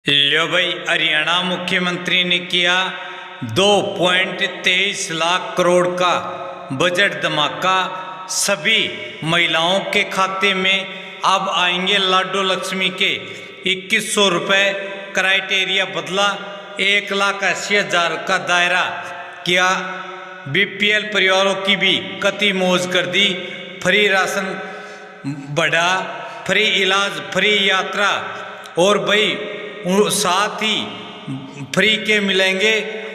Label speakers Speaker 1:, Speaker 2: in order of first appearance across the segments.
Speaker 1: लो भाई, हरियाणा मुख्यमंत्री ने किया 2.23 लाख करोड़ का बजट धमाका। सभी महिलाओं के खाते में अब आएंगे लाडो लक्ष्मी के 2100 रुपये। क्राइटेरिया बदला, 1,80,000 का दायरा किया। बीपीएल परिवारों की भी कती मौज कर दी। फ्री राशन बढ़ा, फ्री इलाज, फ्री यात्रा और भाई साथ ही फ्री के मिलेंगे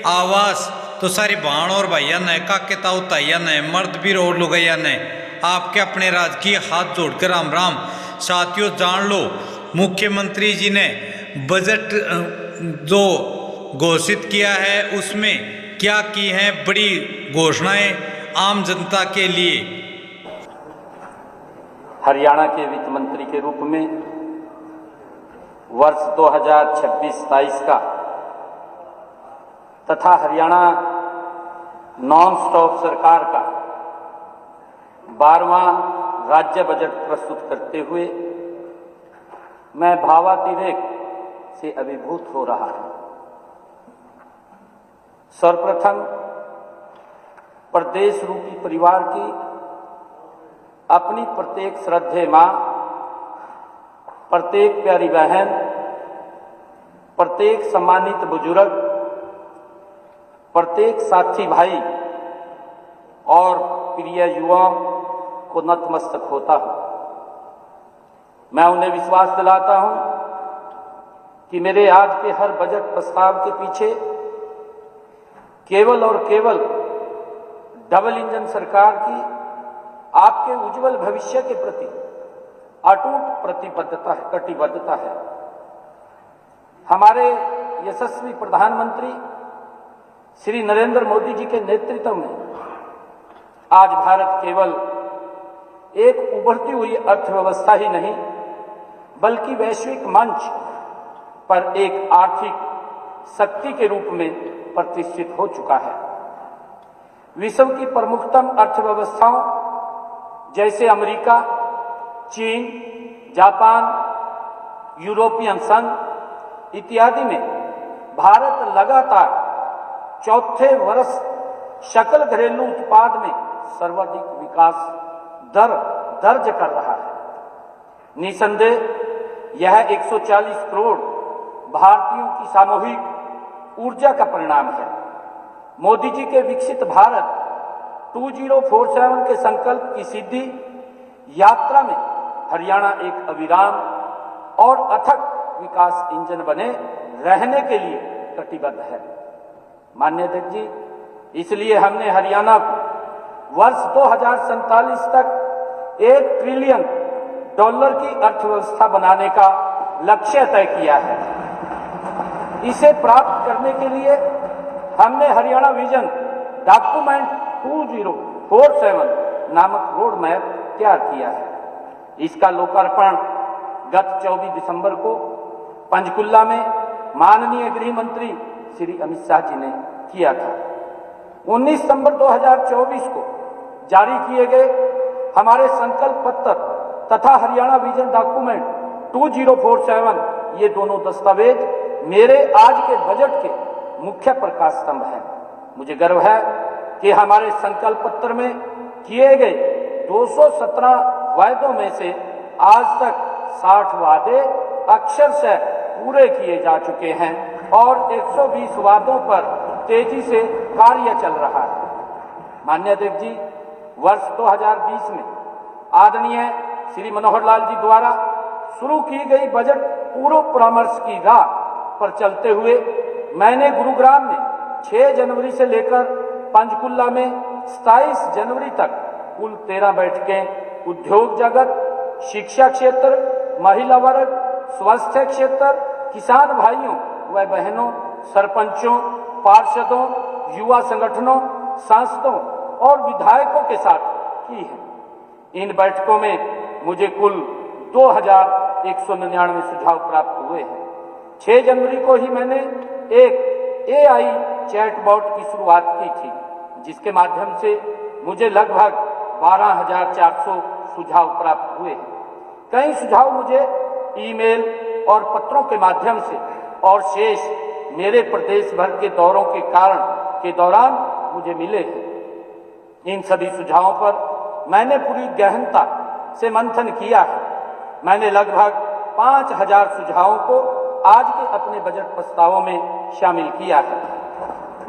Speaker 1: आवास। तो सारी भाण और भैया न काके ताऊ ताइया न मर्द भी रोड लुगैया न आपके अपने राजकीय हाथ जोड़कर राम राम। साथियों, जान लो मुख्यमंत्री जी ने बजट जो घोषित किया है उसमें क्या की हैं बड़ी घोषणाएं आम जनता के लिए।
Speaker 2: हरियाणा के वित्त मंत्री के रूप में वर्ष 2026-27 का तथा हरियाणा नॉन स्टॉप सरकार का 12वां राज्य बजट प्रस्तुत करते हुए मैं भावातिरेक से अभिभूत हो रहा हूं। सर्वप्रथम प्रदेश रूपी परिवार की अपनी प्रत्येक श्रद्धेय मां, प्रत्येक प्यारी बहन, प्रत्येक सम्मानित बुजुर्ग, प्रत्येक साथी भाई और प्रिय युवाओं को नतमस्तक होता हूं। मैं उन्हें विश्वास दिलाता हूं कि मेरे आज के हर बजट प्रस्ताव के पीछे केवल और केवल डबल इंजन सरकार की आपके उज्जवल भविष्य के प्रति अटूट कटिबद्धता है। हमारे यशस्वी प्रधानमंत्री श्री नरेंद्र मोदी जी के नेतृत्व में आज भारत केवल एक उभरती हुई अर्थव्यवस्था ही नहीं बल्कि वैश्विक मंच पर एक आर्थिक शक्ति के रूप में प्रतिष्ठित हो चुका है। विश्व की प्रमुखतम अर्थव्यवस्थाओं जैसे अमेरिका, चीन, जापान, यूरोपियन संघ इत्यादि में भारत लगातार चौथे वर्ष सकल घरेलू उत्पाद में सर्वाधिक विकास दर दर्ज कर रहा है। निसंदेह यह 140 करोड़ भारतीयों की सामूहिक ऊर्जा का परिणाम है। मोदी जी के विकसित भारत 2047 के संकल्प की सिद्धि यात्रा में हरियाणा एक अविराम और अथक विकास इंजन बने रहने के लिए कटिबद्ध है। माननीय अध्यक्ष जी, इसलिए हमने हरियाणा को वर्ष 2047 तक $1 ट्रिलियन की अर्थव्यवस्था बनाने का लक्ष्य तय किया है। इसे प्राप्त करने के लिए हमने हरियाणा विजन डॉक्यूमेंट 2047 नामक रोड मैप तैयार किया है। इसका लोकार्पण गत 24 दिसंबर को पंचकुला में माननीय गृह मंत्री श्री अमित शाह जी ने किया था। 19 सितंबर 2024 को जारी किए गए हमारे संकल्प पत्र तथा हरियाणा विजन डॉक्यूमेंट 2047 ये दोनों दस्तावेज मेरे आज के बजट के मुख्य प्रकाश स्तंभ हैं। मुझे गर्व है कि हमारे संकल्प पत्र में किए गए 217 वायदों में से आज तक 60 वादे अक्षरशः पूरे किए जा चुके हैं और 120 वादों पर तेजी से कार्य चल रहा है। माननीय अध्यक्ष जी, वर्ष 2020 में आदरणीय श्री मनोहर लाल जी द्वारा शुरू की गई बजट पूर्व परामर्श की राह पर चलते हुए मैंने गुरुग्राम में 6 जनवरी से लेकर पंचकुला में 27 जनवरी तक कुल 13 बैठकें उद्योग जगत, शिक्षा क्षेत्र, महिला वर्ग, स्वास्थ्य क्षेत्र, किसान भाइयों व बहनों, सरपंचों, पार्षदों, युवा संगठनों, सांसदों और विधायकों के साथ की है। इन बैठकों में मुझे कुल 2199 सुझाव प्राप्त हुए हैं। 6 जनवरी को ही मैंने एक AI चैटबॉट की शुरुआत की थी जिसके माध्यम से मुझे लगभग 12,400 सुझाव प्राप्त हुए हैं। कई सुझाव मुझे ईमेल और पत्रों के माध्यम से और शेष मेरे प्रदेश भर के दौरों के दौरान मुझे मिले हैं। इन सभी सुझावों पर मैंने पूरी गहनता से मंथन किया है। मैंने लगभग 5000 सुझावों को आज के अपने बजट प्रस्तावों में शामिल किया है।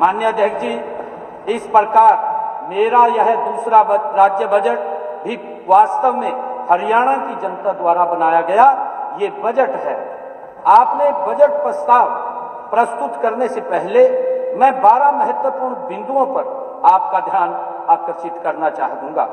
Speaker 2: माननीय अध्यक्ष जी, इस प्रकार मेरा यह दूसरा राज्य बजट भी वास्तव में हरियाणा की जनता द्वारा बनाया गया ये बजट है। आपने बजट प्रस्ताव प्रस्तुत करने से पहले मैं 12 महत्वपूर्ण बिंदुओं पर आपका ध्यान आकर्षित करना चाहूंगा।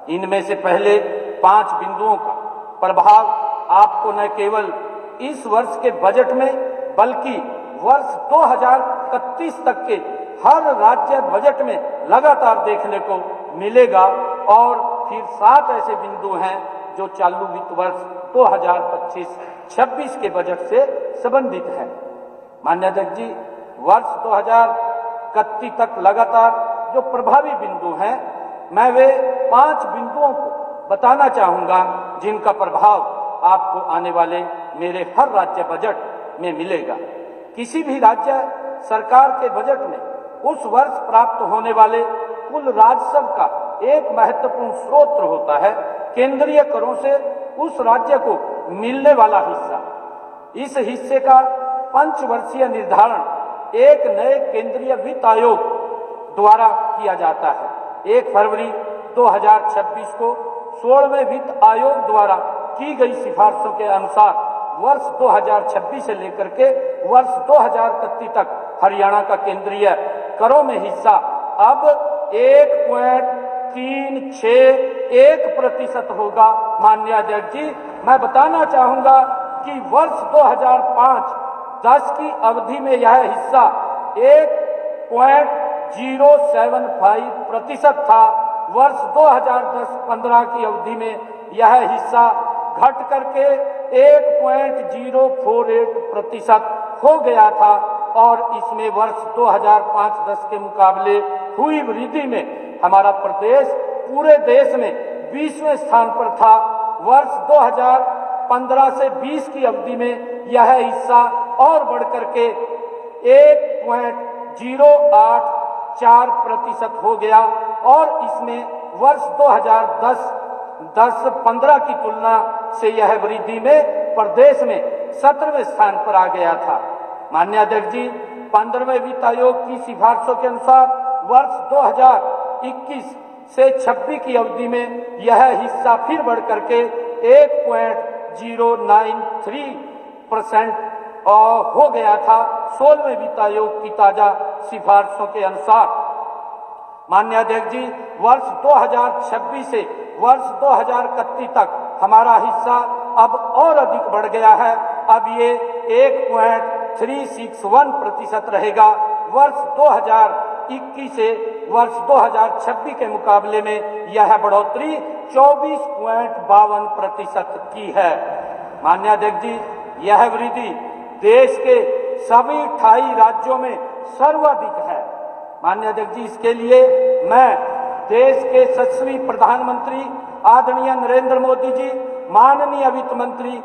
Speaker 2: इनमें से पहले 5 बिंदुओं का प्रभाव आपको न केवल इस वर्ष के बजट में बल्कि वर्ष 2031 तक के हर राज्य बजट में लगातार देखने को मिलेगा। और फिर 7 ऐसे बिंदु हैं जो चालू वित्त वर्ष 2025-26 के बजट से संबंधित है। माननीय अध्यक्ष जी, वर्ष 2031 तक लगातार जो प्रभावी बिंदु हैं, मैं वे 5 बिंदुओं को बताना चाहूंगा जिनका प्रभाव आपको आने वाले मेरे हर राज्य बजट में मिलेगा। किसी भी राज्य सरकार के बजट में उस वर्ष प्राप्त होने वाले कुल राजस्व का एक महत्वपूर्ण स्रोत होता है केंद्रीय करों से उस राज्य को मिलने वाला हिस्सा। इस हिस्से का पंचवर्षीय निर्धारण एक नए केंद्रीय वित्त आयोग द्वारा किया जाता है। 1 फरवरी 2026 को 16वें वित्त आयोग द्वारा की गई सिफारिशों के अनुसार वर्ष 2026 से लेकर के वर्ष 2031 तक हरियाणा का केंद्रीय करों में हिस्सा अब 1.361% होगा। माननीय अध्यक्ष जी, मैं बताना चाहूंगा कि वर्ष 2005-10 की अवधि में यह हिस्सा 1.075% था। वर्ष 2010-15 की अवधि में यह हिस्सा घट करके 1.048% हो गया था और इसमें वर्ष 2005-10 के मुकाबले हुई वृद्धि में हमारा प्रदेश पूरे देश में 20वें स्थान पर था। वर्ष 2015 से 20 की अवधि में यह हिस्सा और बढ़ करके 1.084% हो गया और इसमें वर्ष 2010-15 की तुलना से यह वृद्धि में प्रदेश में 17वें स्थान पर आ गया था। माननीय अध्यक्ष जी, 15वें वित्त आयोग की सिफारिशों के अनुसार वर्ष 2021 से 26 की अवधि में यह हिस्सा फिर बढ़ करके 1.093% हो गया था 16वें वित्त आयोग की ताजा सिफारिशों के अनुसार। माननीय अध्यक्ष जी, वर्ष 2026 से वर्ष 2031 तक हमारा हिस्सा अब और अधिक बढ़ गया है। अब ये 1.361% रहेगा। वर्ष 2021 से वर्ष 2026 के मुकाबले में यह बढ़ोतरी 24.52% की है। माननीय अध्यक्ष जी, यह वृद्धि देश के सभी 28 राज्यों में सर्वाधिक है। माननीय अध्यक्ष जी, इसके लिए मैं देश के यशस्वी प्रधानमंत्री आदरणीय नरेंद्र मोदी जी, माननीय वित्त मंत्री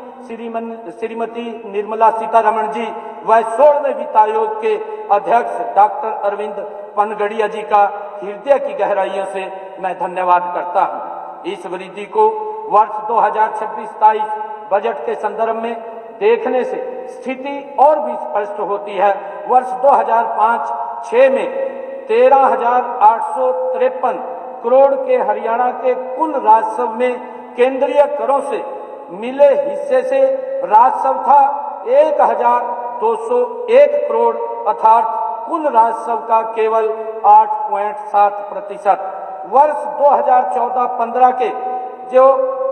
Speaker 2: श्रीमती निर्मला सीतारमण जी व 16वें वित्त आयोग के अध्यक्ष डॉक्टर अरविंद पनगड़िया जी का हृदय की गहराइयों से मैं धन्यवाद करता हूं। इस वृद्धि को वर्ष 2026-27 बजट के संदर्भ में देखने से स्थिति और भी स्पष्ट होती है। वर्ष 2005-6 में 13,853 करोड़ के हरियाणा के कुल राजस्व में केंद्रीय करों से मिले हिस्से से राजस्व था 1,201 करोड़ अर्थात कुल राजस्व का केवल 8.7%। वर्ष 2014-15 के जो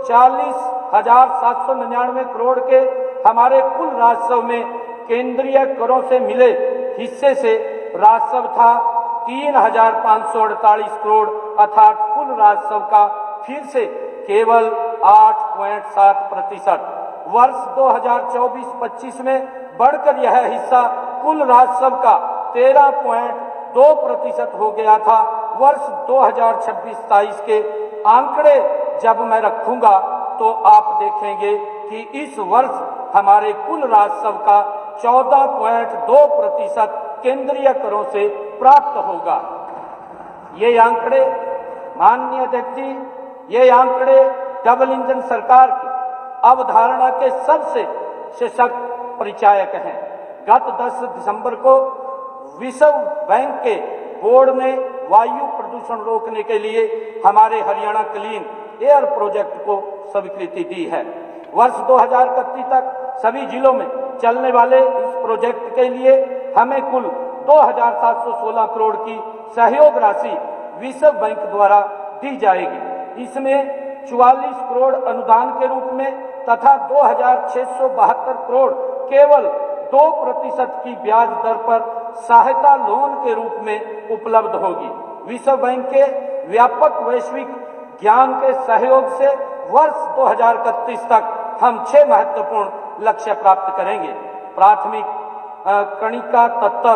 Speaker 2: 40,799 करोड़ के हमारे कुल राजस्व में केंद्रीय करों से मिले हिस्से से राजस्व था 3,548 करोड़ अर्थात कुल राजस्व का फिर से केवल 8.7%। वर्ष 2024-25 में बढ़कर यह हिस्सा कुल राजस्व का 13.2% हो गया था। वर्ष 2026-27 के आंकड़े जब मैं रखूंगा तो आप देखेंगे कि इस वर्ष हमारे कुल राजस्व का 14.2% केंद्रीय करों से प्राप्त होगा। ये आंकड़े माननीय अध्यक्ष जी, ये आंकड़े डबल इंजन सरकार की अवधारणा के सबसे सशक्त परिचायक हैं। गत 10 दिसंबर को विश्व बैंक के बोर्ड ने वायु प्रदूषण रोकने के लिए हमारे हरियाणा क्लीन एयर प्रोजेक्ट को स्वीकृति दी है। वर्ष 2031 तक सभी जिलों में चलने वाले इस प्रोजेक्ट के लिए हमें कुल 2716 करोड़ की सहयोग राशि विश्व बैंक द्वारा दी जाएगी। इसमें 44 करोड़ अनुदान के रूप में तथा 2672 करोड़ केवल 2% की ब्याज दर पर सहायता लोन के रूप में उपलब्ध होगी। विश्व बैंक के व्यापक वैश्विक ज्ञान के सहयोग से वर्ष 2031 तक हम 6 महत्वपूर्ण लक्ष्य प्राप्त करेंगे। प्राथमिक कणिका तत्व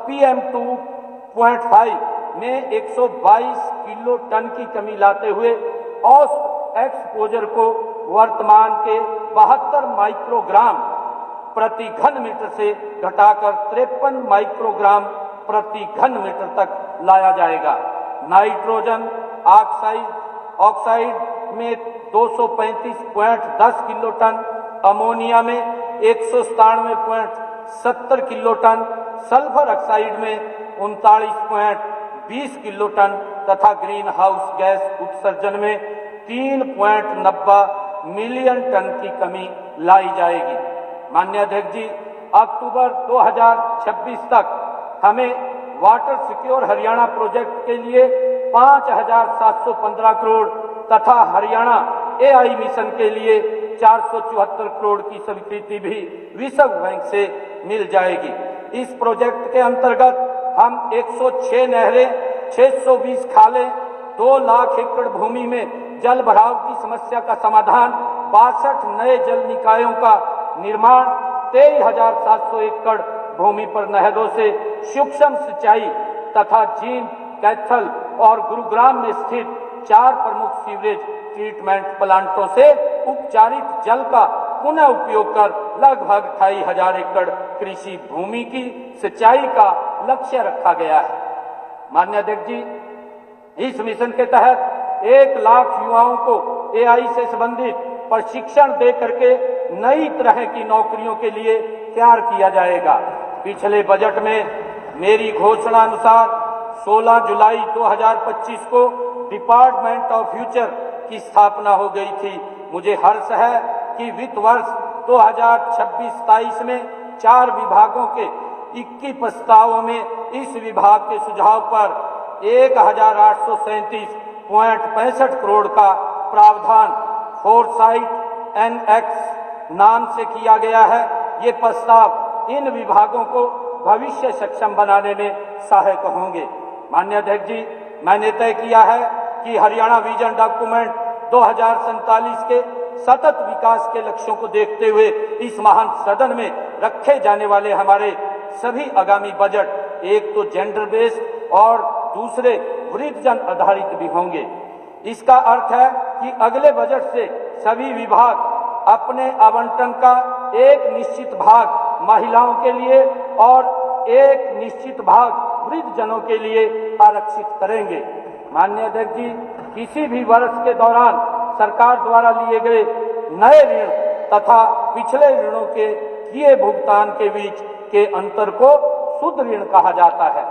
Speaker 2: PM 2.5 में 122 किलो टन की कमी लाते हुए औसत एक्सपोजर को वर्तमान के 72 माइक्रोग्राम प्रति घन मीटर से घटाकर 53 माइक्रोग्राम प्रति घन मीटर तक लाया जाएगा। नाइट्रोजन ऑक्साइड में 235.10 किलो टन, अमोनिया में 197.70 किलो टन, सल्फर ऑक्साइड में 39.20 किलो टन तथा ग्रीन हाउस गैस उत्सर्जन में 3.90 मिलियन टन की कमी लाई जाएगी। माननीय अध्यक्ष जी, अक्टूबर 2026 तक हमें वाटर सिक्योर हरियाणा प्रोजेक्ट के लिए 5715 करोड़ तथा हरियाणा AI मिशन के लिए 474 करोड़ की स्वीकृति भी विश्व बैंक से मिल जाएगी। इस प्रोजेक्ट के अंतर्गत हम 106 नहरें, 620 खालें, 2 लाख एकड़ भूमि में जल भराव की समस्या का समाधान, 62 नए जल निकायों का निर्माण, 23,700 एकड़ भूमि पर नहरों से सूक्ष्म सिंचाई तथा जींद, कैथल और गुरुग्राम में स्थित 4 प्रमुख सीवरेज ट्रीटमेंट प्लांटों से उपचारित जल का पुनः उपयोग कर लगभग 25,000 एकड़ कृषि भूमि की सिंचाई का लक्ष्य रखा गया है। माननीय अध्यक्ष जी, इस मिशन के तहत 1 लाख युवाओं को AI से संबंधित प्रशिक्षण दे करके नई तरह की नौकरियों के लिए तैयार किया जाएगा। पिछले बजट में मेरी घोषणा अनुसार 16 जुलाई 2025 को डिपार्टमेंट ऑफ फ्यूचर की स्थापना हो गई थी। मुझे हर्ष है कि वित्त वर्ष 2026-27 में 4 विभागों के 21 प्रस्तावों में इस विभाग के सुझाव पर 1837.65 करोड़ का प्रावधान फोरसाइट NX नाम से किया गया है। ये प्रस्ताव इन विभागों को भविष्य सक्षम बनाने में सहायक होंगे। माननीय अध्यक्ष जी, मैंने तय किया है कि हरियाणा विजन डॉक्यूमेंट 2047 के सतत विकास के लक्ष्यों को देखते हुए इस महान सदन में रखे जाने वाले हमारे सभी आगामी बजट एक तो जेंडर बेस्ड और दूसरे वृद्धजन आधारित भी होंगे। इसका अर्थ है कि अगले बजट से सभी विभाग अपने आवंटन का एक निश्चित भाग महिलाओं के लिए और एक निश्चित भाग वृद्धजनों के लिए आरक्षित करेंगे। माननीय अध्यक्ष जी, किसी भी वर्ष के दौरान सरकार द्वारा लिए गए नए ऋण तथा पिछले ऋणों के किए भुगतान के बीच के अंतर को शुद्ध ऋण कहा जाता है।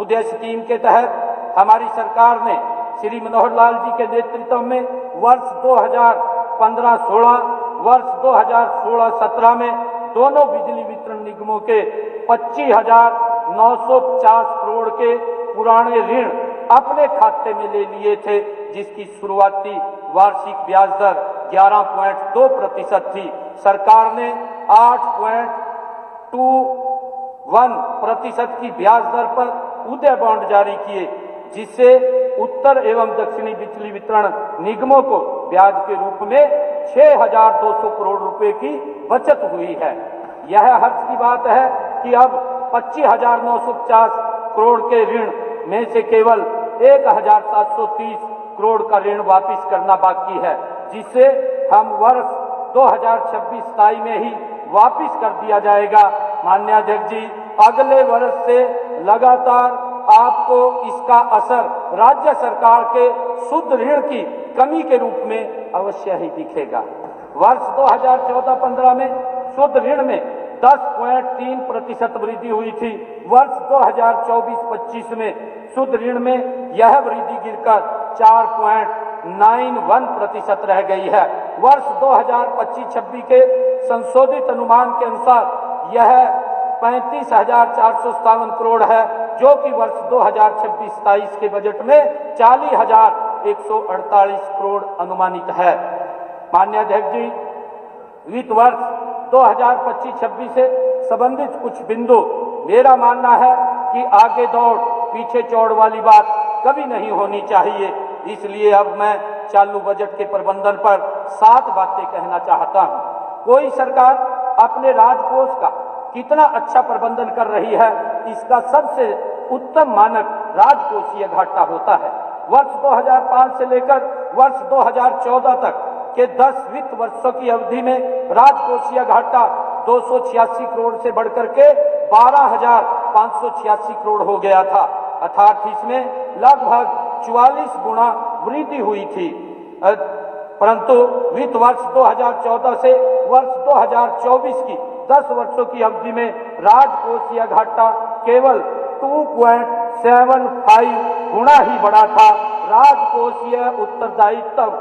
Speaker 2: उदय स्कीम के तहत हमारी सरकार ने श्री मनोहर लाल जी के नेतृत्व में वर्ष 2015-16, वर्ष 2016-17 में दोनों बिजली वितरण निगमों के 25,950 करोड़ के पुराने ऋण अपने खाते में ले लिए थे, जिसकी शुरुआती वार्षिक ब्याज दर 11.2% थी। सरकार ने 8.21% की ब्याज दर पर उदय बॉन्ड जारी किए, जिससे उत्तर एवं दक्षिणी बिजली वितरण निगमों को ब्याज के रूप में 6,200 करोड़ रुपए की बचत हुई है। यह हर्ष की बात है कि अब 25,950 करोड़ के ऋण में से केवल 1,730 करोड़ का ऋण वापस करना बाकी है, जिससे हम वर्ष 2026-27 में ही वापिस कर दिया जाएगा। माननीय अध्यक्ष जी, अगले वर्ष से लगातार आपको इसका असर राज्य सरकार के शुद्ध ऋण की कमी के रूप में अवश्य ही दिखेगा। वर्ष 2014-15 में शुद्ध ऋण में 10.3% वृद्धि हुई थी। वर्ष 2024-25 में शुद्ध ऋण में यह वृद्धि गिरकर 4.91% रह गई है। वर्ष 2025-26 के संशोधित अनुमान के अनुसार यह 35,457 करोड़ है, जो कि वर्ष 2026-27 के बजट में 40,148 करोड़ अनुमानित है। माननीय अध्यक्ष जी, वित्त वर्ष 2025-26 से संबंधित कुछ बिंदु मेरा मानना है कि आगे दौड़ पीछे चौड़ वाली बात कभी नहीं होनी चाहिए। इसलिए अब मैं चालू बजट के प्रबंधन पर 7 बातें कहना चाहता हूं। कोई सरकार अपने राजकोष का कितना अच्छा प्रबंधन कर रही है, इसका सबसे उत्तम मानक राजकोषीय घाटा होता है। वर्ष 2005 से लेकर वर्ष 2014 तक के 10 वित्त वर्षों की अवधि में राजकोषीय घाटा 286 करोड़ से बढ़कर के 12,586 करोड़ हो गया था, अर्थात इसमें लगभग 44 गुना वृद्धि हुई थी। परंतु वित्त वर्ष 2014 से वर्ष 2024 की 10 वर्षों की अवधि में राजकोषीय घाटा केवल 2.75 गुना ही बढ़ा था। राजकोषीय उत्तरदायित्व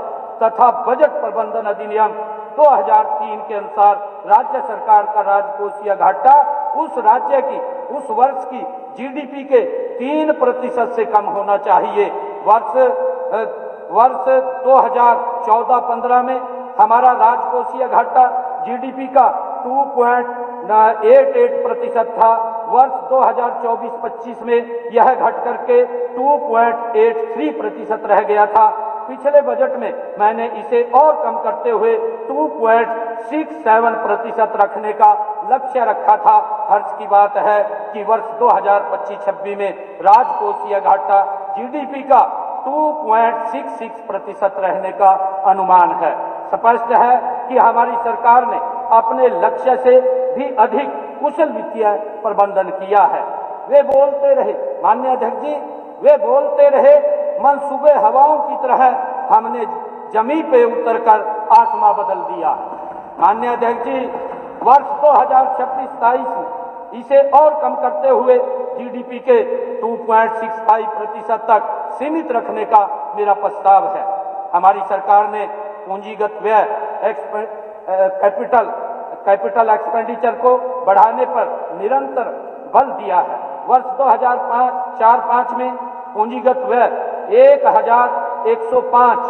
Speaker 2: तथा बजट प्रबंधन अधिनियम 2003 के अनुसार राज्य सरकार का राजकोषीय घाटा उस राज्य की उस वर्ष की जीडीपी के 3% से कम होना चाहिए। वर्ष 2014-15 में हमारा राजकोषीय घाटा जीडीपी का 2.88% था। वर्ष 2024-25 में यह घट करके 2.83% रह गया था। पिछले बजट में मैंने इसे और कम करते हुए 2.67% रखने का लक्ष्य रखा था। हर्ष की बात है कि वर्ष 2025-26 में राजकोषीय घाटा जीडीपी का 2.66% रहने का अनुमान है। स्पष्ट है कि हमारी सरकार ने अपने लक्ष्य से भी अधिक कुशल वित्तीय प्रबंधन किया है। वे बोलते रहे, माननीय अध्यक्ष जी, वे बोलते रहे, मनसूबे हवाओं की तरह हमने जमीन पे उतरकर आसमां बदल दिया। माननीय अध्यक्ष जी, वर्ष 2026-27 में इसे और कम करते हुए जीडीपी के 2.65% तक सीमित रखने का मेरा प्रस्ताव है। हमारी सरकार ने पूंजीगत व्यय कैपिटल एक्सपेंडिचर को बढ़ाने पर निरंतर बल दिया है। वर्ष 2004-05 में पूंजीगत व्यय 1,105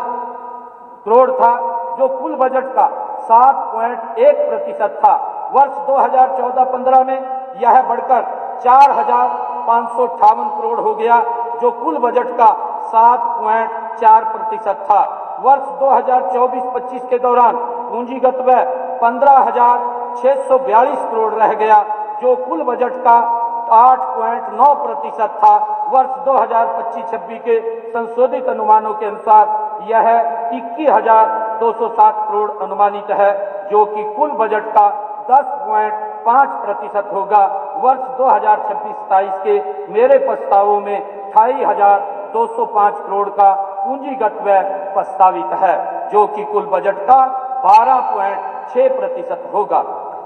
Speaker 2: करोड़ था, जो कुल बजट का 7.1% था। वर्ष 2014-15 में यह बढ़कर 4,558 करोड़ हो गया, जो कुल बजट का 7.4% था। वर्ष 2024-25 के दौरान पूंजीगत व्यय 15,642 करोड़ रह गया, जो कुल बजट का 8.9% था। वर्ष 2025-26 के संशोधित अनुमानों के अनुसार यह 21,207 करोड़ अनुमानित है, जो कि कुल बजट का 10.5% होगा। वर्ष 2026-27 के मेरे प्रस्तावों में 28,205 करोड़ का पूंजीगत व्यय प्रस्तावित है, जो कि कुल बजट का 12.6% होगा।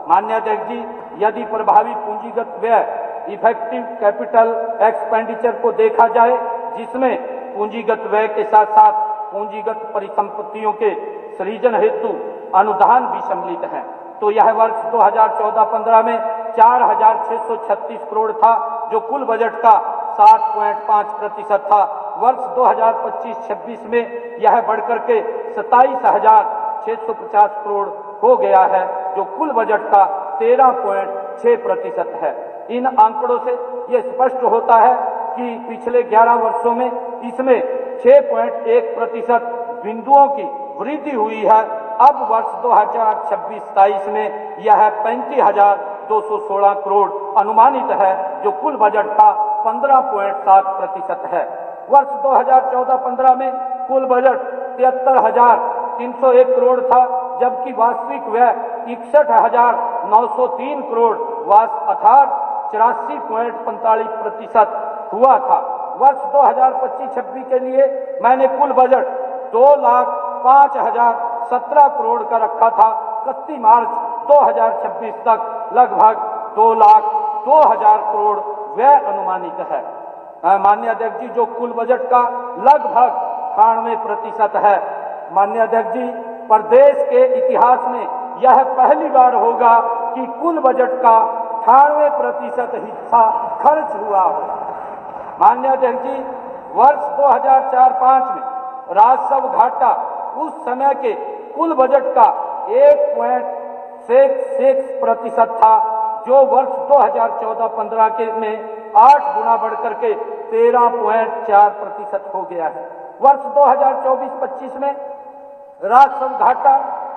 Speaker 2: माननीय अध्यक्ष जी, यदि प्रभावी पूंजीगत व्यय इफेक्टिव कैपिटल एक्सपेंडिचर को देखा जाए, जिसमें पूंजीगत व्यय के साथ साथ पूंजीगत परिसंपत्तियों के सृजन हेतु अनुदान भी सम्मिलित हैं, तो यह वर्ष 2014-15 में 4,636 करोड़ था, जो कुल बजट का 7.5% था। वर्ष 2025-26 में यह बढ़कर के 27,650 करोड़ हो गया है, जो कुल बजट का 13.6% है। इन आंकड़ों से यह स्पष्ट होता है कि पिछले 11 वर्षों में इसमें 6.1% बिंदुओं की वृद्धि हुई है। अब वर्ष 2026-27 में यह 35,216 करोड़ अनुमानित है, जो कुल बजट का 15.7% है। वर्ष 2014-15 में कुल बजट 73,301 करोड़ था, जबकि वास्तविक व्यय 903 करोड़ अर्थात 84.45% हुआ था। वर्ष 2025-26 के लिए मैंने कुल बजट 2,05,017 करोड़ का रखा था। 31 मार्च 2026 तक लगभग 2,02,000 करोड़ व्यय अनुमानित है। माननीय अध्यक्ष जी, जो कुल बजट का लगभग 98% है। माननीय अध्यक्ष जी, प्रदेश के इतिहास में यह पहली बार होगा कि कुल बजट का 98% हिस्सा खर्च हुआ हो। माननीय अध्यक्ष जी, वर्ष 2004-05 में राजस्व घाटा उस समय के कुल बजट का 1.66% था, जो वर्ष 2014-15 के में 8 गुना बढ़कर के 13.4% हो गया है। वर्ष 2024-25 में राजस्व घाटा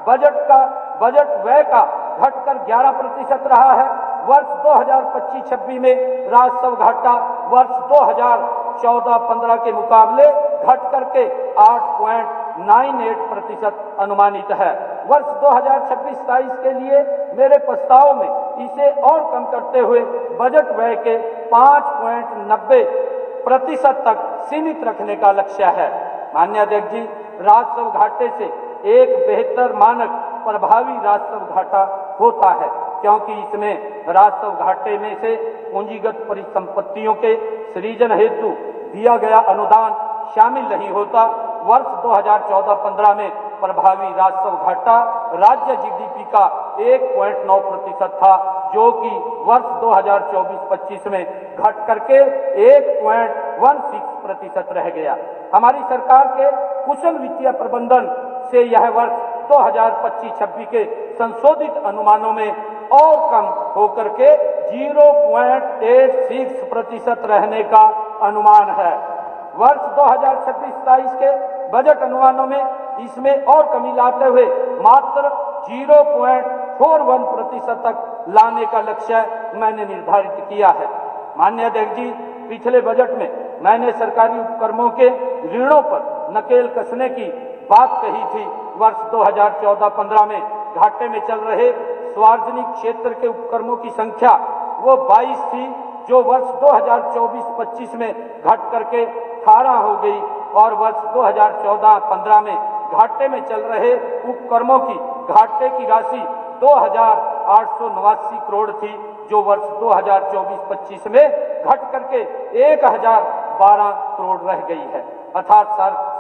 Speaker 2: बजट व्यय का घटकर 11% रहा है। वर्ष 2025-26 में राजस्व घाटा वर्ष 2014-15 के मुकाबले घट करके 8.98% अनुमानित है। वर्ष 2026-27 के लिए मेरे प्रस्ताव में इसे और कम करते हुए बजट व्यय के 5.90% तक सीमित रखने का लक्ष्य है। माननीय अध्यक्ष जी, राजस्व घाटे से एक बेहतर मानक प्रभावी राजस्व घाटा होता है, क्योंकि इसमें राजस्व घाटे में से पूंजीगत परिसंपत्तियों के सृजन हेतु दिया गया अनुदान शामिल नहीं होता। वर्ष 2014-15 में प्रभावी राजस्व घाटा राज्य जीडीपी का 1.9% था, जो कि वर्ष 2024-25 में घट करके 1.16% रह गया। हमारी सरकार के कुशल वित्तीय प्रबंधन से यह वर्ष 2025-26 के संशोधित अनुमानों में और कम होकर के 0.86% रहने का अनुमान है। वर्ष 2026-27 के बजट अनुमानों में इसमें और कमी लाते हुए मात्र 0.41% तक लाने का लक्ष्य मैंने निर्धारित किया है। माननीय अध्यक्ष जी, पिछले बजट में मैंने सरकारी उपक्रमों के ऋणों पर नकेल कसने की बात कही थी। वर्ष 2014-15 में घाटे में चल रहे सार्वजनिक क्षेत्र के उपक्रमों की संख्या वो 22 थी, जो वर्ष 2024-25 में घट करके 18 हो गई, और वर्ष 2014-15 में घाटे में चल रहे उपक्रमों की घाटे की राशि 2,889 करोड़ थी, जो वर्ष 2024-25 में घट करके 1,012 करोड़ रह गई है। अर्थात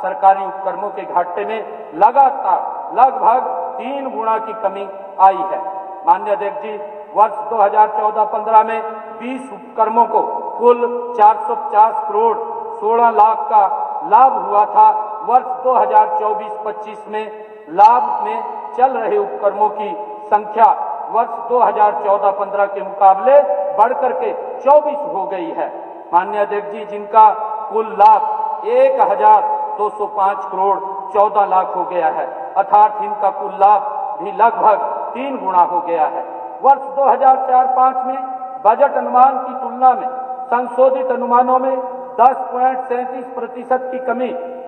Speaker 2: सरकारी उपक्रमों के घाटे में लगातार लगभग 3 गुना की कमी आई है। माननीय अध्यक्ष जी, वर्ष 2014-15 में 20 उपक्रमों को कुल 450 करोड़ 16 लाख का लाभ हुआ था। वर्ष 2024-25 में लाभ में चल रहे उपक्रमों की संख्या वर्ष 2014-15 के मुकाबले बढ़कर के 24 हो गई है। माननीय अध्यक्ष जी, जिनका कुल लाभ 1,205 करोड़ 14 लाख हो गया है, अर्थात इनका कुल लाभ भी लगभग 3 गुना हो गया है। वर्ष 2004-05 में बजट अनुमान की तुलना में संशोधित अनुमानों में 10.37% की कमी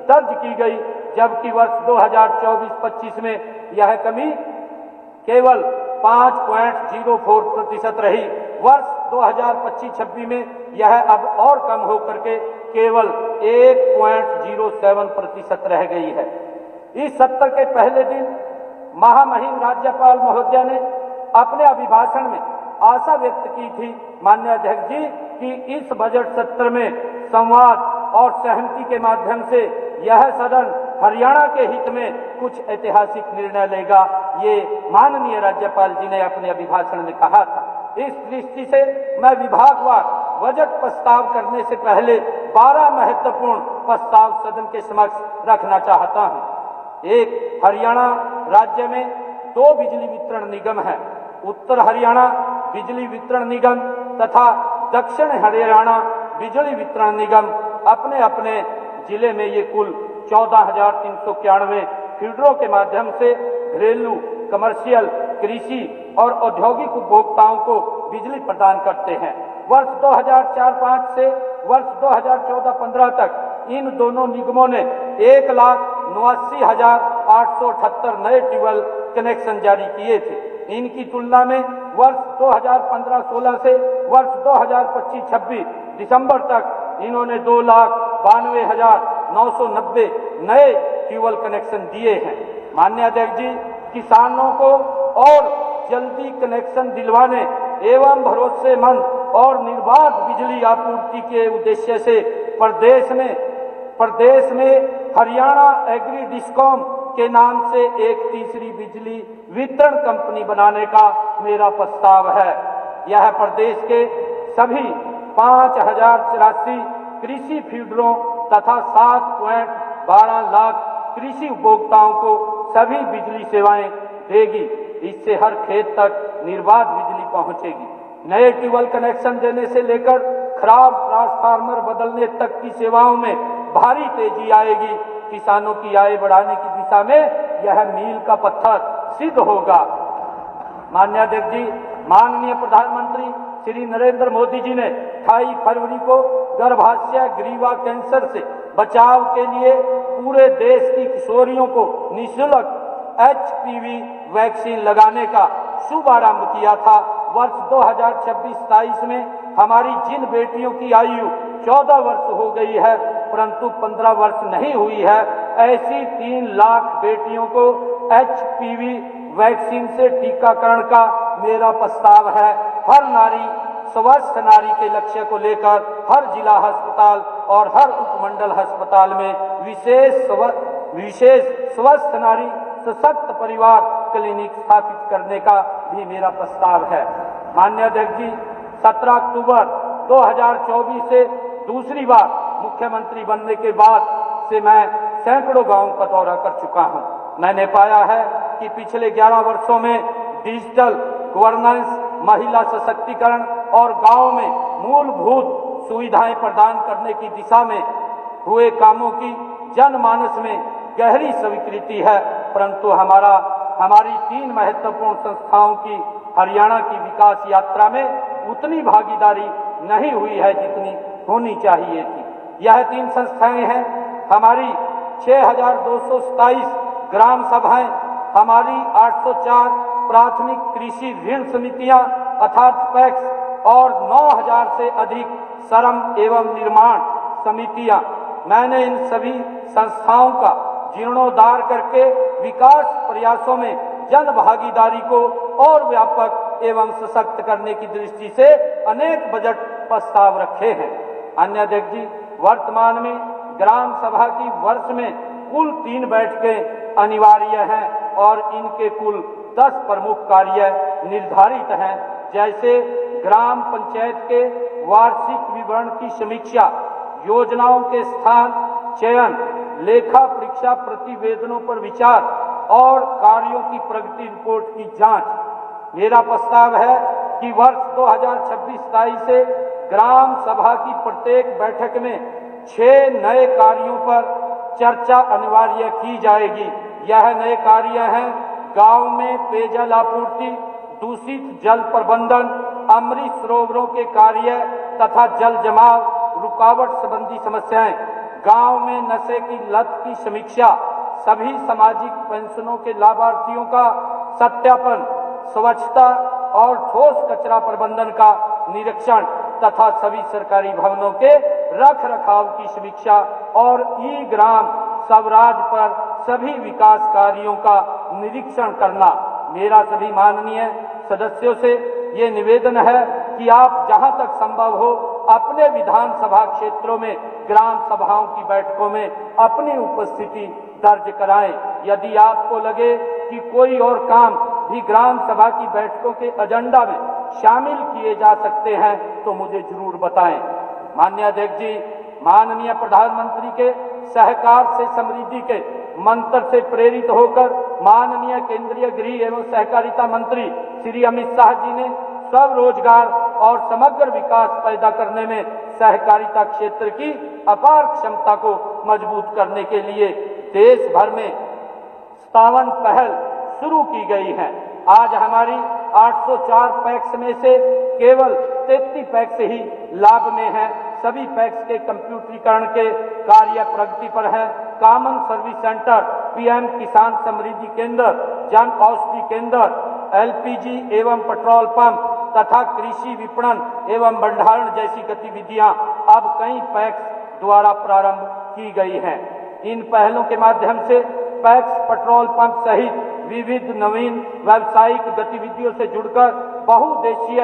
Speaker 2: दर्ज की गई, जबकि वर्ष 2024-25 में यह कमी केवल 5.04% रही। वर्ष 2025-26 में यह अब और कम होकर के केवल 1.07% रह गई है। इस सत्र के पहले दिन महामहिम राज्यपाल महोदया ने अपने अभिभाषण में आशा व्यक्त की थी, माननीय अध्यक्ष जी, कि इस बजट सत्र में संवाद और सहमति के माध्यम से यह सदन हरियाणा के हित में कुछ ऐतिहासिक निर्णय लेगा। ये माननीय राज्यपाल जी ने अपने अभिभाषण में कहा था। इस दृष्टि से मैं विभागवार बजट प्रस्ताव करने से पहले 12 महत्वपूर्ण प्रस्ताव सदन के समक्ष रखना चाहता हूं। एक, हरियाणा राज्य में 2 बिजली वितरण निगम हैं। उत्तर हरियाणा बिजली वितरण निगम तथा दक्षिण हरियाणा बिजली वितरण निगम अपने अपने जिले में ये कुल 14,391 फीडरों के माध्यम से घरेलू, कमर्शियल, कृषि और औद्योगिक उपभोक्ताओं को बिजली प्रदान करते हैं। वर्ष 2004-05 से वर्ष 2014-15 तक इन दोनों निगमों ने 1,79,878 नए ट्यूबवेल कनेक्शन जारी किए थे। इनकी तुलना में वर्ष 2015-16 से वर्ष 2025-26 दिसंबर तक इन्होंने 2,92,990 नए ट्यूबवेल कनेक्शन दिए हैं। माननीय अध्यक्ष जी, किसानों को और जल्दी कनेक्शन दिलवाने एवं भरोसेमंद और निर्बाध बिजली आपूर्ति के उद्देश्य से प्रदेश में हरियाणा एग्री डिस्कॉम के नाम से एक तीसरी बिजली वितरण कंपनी बनाने का मेरा प्रस्ताव है। यह प्रदेश के सभी 5,084 कृषि फीडरों तथा 7.12 लाख कृषि उपभोक्ताओं को सभी बिजली सेवाएं देगी। इससे हर खेत तक निर्बाध बिजली पहुंचेगी। नए ट्यूबवेल कनेक्शन देने से लेकर खराब ट्रांसफार्मर बदलने तक की सेवाओं में भारी तेजी आएगी। किसानों की आय बढ़ाने की दिशा में यह मील का पत्थर सिद्ध होगा। माननीय अध्यक्ष जी, माननीय प्रधानमंत्री श्री नरेंद्र मोदी जी ने 28 फरवरी को गर्भाशय ग्रीवा कैंसर से बचाव के लिए पूरे देश की किशोरियों को निःशुल्क HPV वैक्सीन लगाने का शुभारंभ किया था। वर्ष 2026-27 में हमारी जिन बेटियों की आयु 14 वर्ष हो गई है परंतु 15 वर्ष नहीं हुई है, ऐसी 3 लाख बेटियों को HPV वैक्सीन से टीकाकरण का मेरा प्रस्ताव है। हर नारी स्वस्थ नारी के लक्ष्य को लेकर हर जिला अस्पताल और हर उपमंडल अस्पताल में विशेष स्वस्थ नारी सशक्त परिवार क्लिनिक स्थापित करने का भी मेरा प्रस्ताव है। माननीय अध्यक्ष जी, 17 अक्टूबर 2024 से दूसरी बार मुख्यमंत्री बनने के बाद से मैं सैकड़ों गांवों का दौरा कर चुका हूं। मैंने पाया है कि पिछले 11 वर्षों में डिजिटल गवर्नेंस, महिला सशक्तिकरण और गांव में मूलभूत सुविधाएं प्रदान करने की दिशा में हुए कामों की जनमानस में गहरी स्वीकृति है, परंतु हमारी 3 महत्वपूर्ण संस्थाओं की हरियाणा की विकास यात्रा में उतनी भागीदारी नहीं हुई है जितनी होनी चाहिए थी। यह 3 संस्थाएं हैं हमारी 6,227 ग्राम सभाएं, हमारी 804 प्राथमिक कृषि ऋण समितियां अर्थात पैक्स और 9,000 से अधिक श्रम एवं निर्माण समितियां। मैंने इन सभी संस्थाओं का जीर्णोद्धार करके विकास प्रयासों में जन भागीदारी को और व्यापक एवं सशक्त करने की दृष्टि से अनेक बजट प्रस्ताव रखे हैं। अन्य अध्यक्ष जी, वर्तमान में ग्राम सभा की वर्ष में कुल 3 बैठकें अनिवार्य हैं और इनके कुल 10 प्रमुख कार्य निर्धारित हैं, जैसे ग्राम पंचायत के वार्षिक विवरण की समीक्षा, योजनाओं के स्थान चयन, लेखा परीक्षा प्रतिवेदनों पर विचार और कार्यों की प्रगति रिपोर्ट की जांच। मेरा प्रस्ताव है कि वर्ष 2026-27 से ग्राम सभा की प्रत्येक बैठक में 6 नए कार्यों पर चर्चा अनिवार्य की जाएगी। यह नए कार्य हैं गांव में पेयजल आपूर्ति, दूषित जल प्रबंधन, अमृत सरोवरों के कार्य तथा जल जमाव रुकावट संबंधी समस्याएं, गांव में नशे की लत की समीक्षा, सभी सामाजिक पेंशनों के लाभार्थियों का सत्यापन, स्वच्छता और ठोस कचरा प्रबंधन का निरीक्षण तथा सभी सरकारी भवनों के रख रखाव की समीक्षा और ई-ग्राम स्वराज पर सभी विकास कार्यों का निरीक्षण करना। मेरा सभी माननीय सदस्यों से ये निवेदन है कि आप जहां तक संभव हो अपने विधानसभा क्षेत्रों में ग्राम सभाओं की बैठकों में अपनी उपस्थिति दर्ज कराएं। यदि आपको लगे कि कोई और काम भी ग्राम सभा की बैठकों के एजेंडा में शामिल किए जा सकते हैं तो मुझे जरूर बताएं। माननीय अध्यक्ष जी, माननीय प्रधानमंत्री के सहकार से समृद्धि के मंत्र से प्रेरित होकर माननीय केंद्रीय गृह एवं सहकारिता मंत्री श्री अमित शाह जी ने स्वरोजगार और समग्र विकास पैदा करने में सहकारिता क्षेत्र की अपार क्षमता को मजबूत करने के लिए देश भर में 57 पहल शुरू की गई है। आज हमारी 804 पैक्स में से केवल 33 पैक्स ही लाभ में है। सभी पैक्स के कंप्यूटरीकरण के कार्य प्रगति पर है। कॉमन सर्विस सेंटर, पीएम किसान समृद्धि केंद्र, जन औषधि केंद्र, एलपीजी एवं पेट्रोल पंप तथा कृषि विपणन एवं भंडारण जैसी गतिविधियां अब कई पैक्स द्वारा प्रारंभ की गई हैं। इन पहलों के माध्यम से पैक्स पेट्रोल पंप सहित विविध नवीन व्यावसायिक गतिविधियों से जुड़कर बहुउद्देशीय,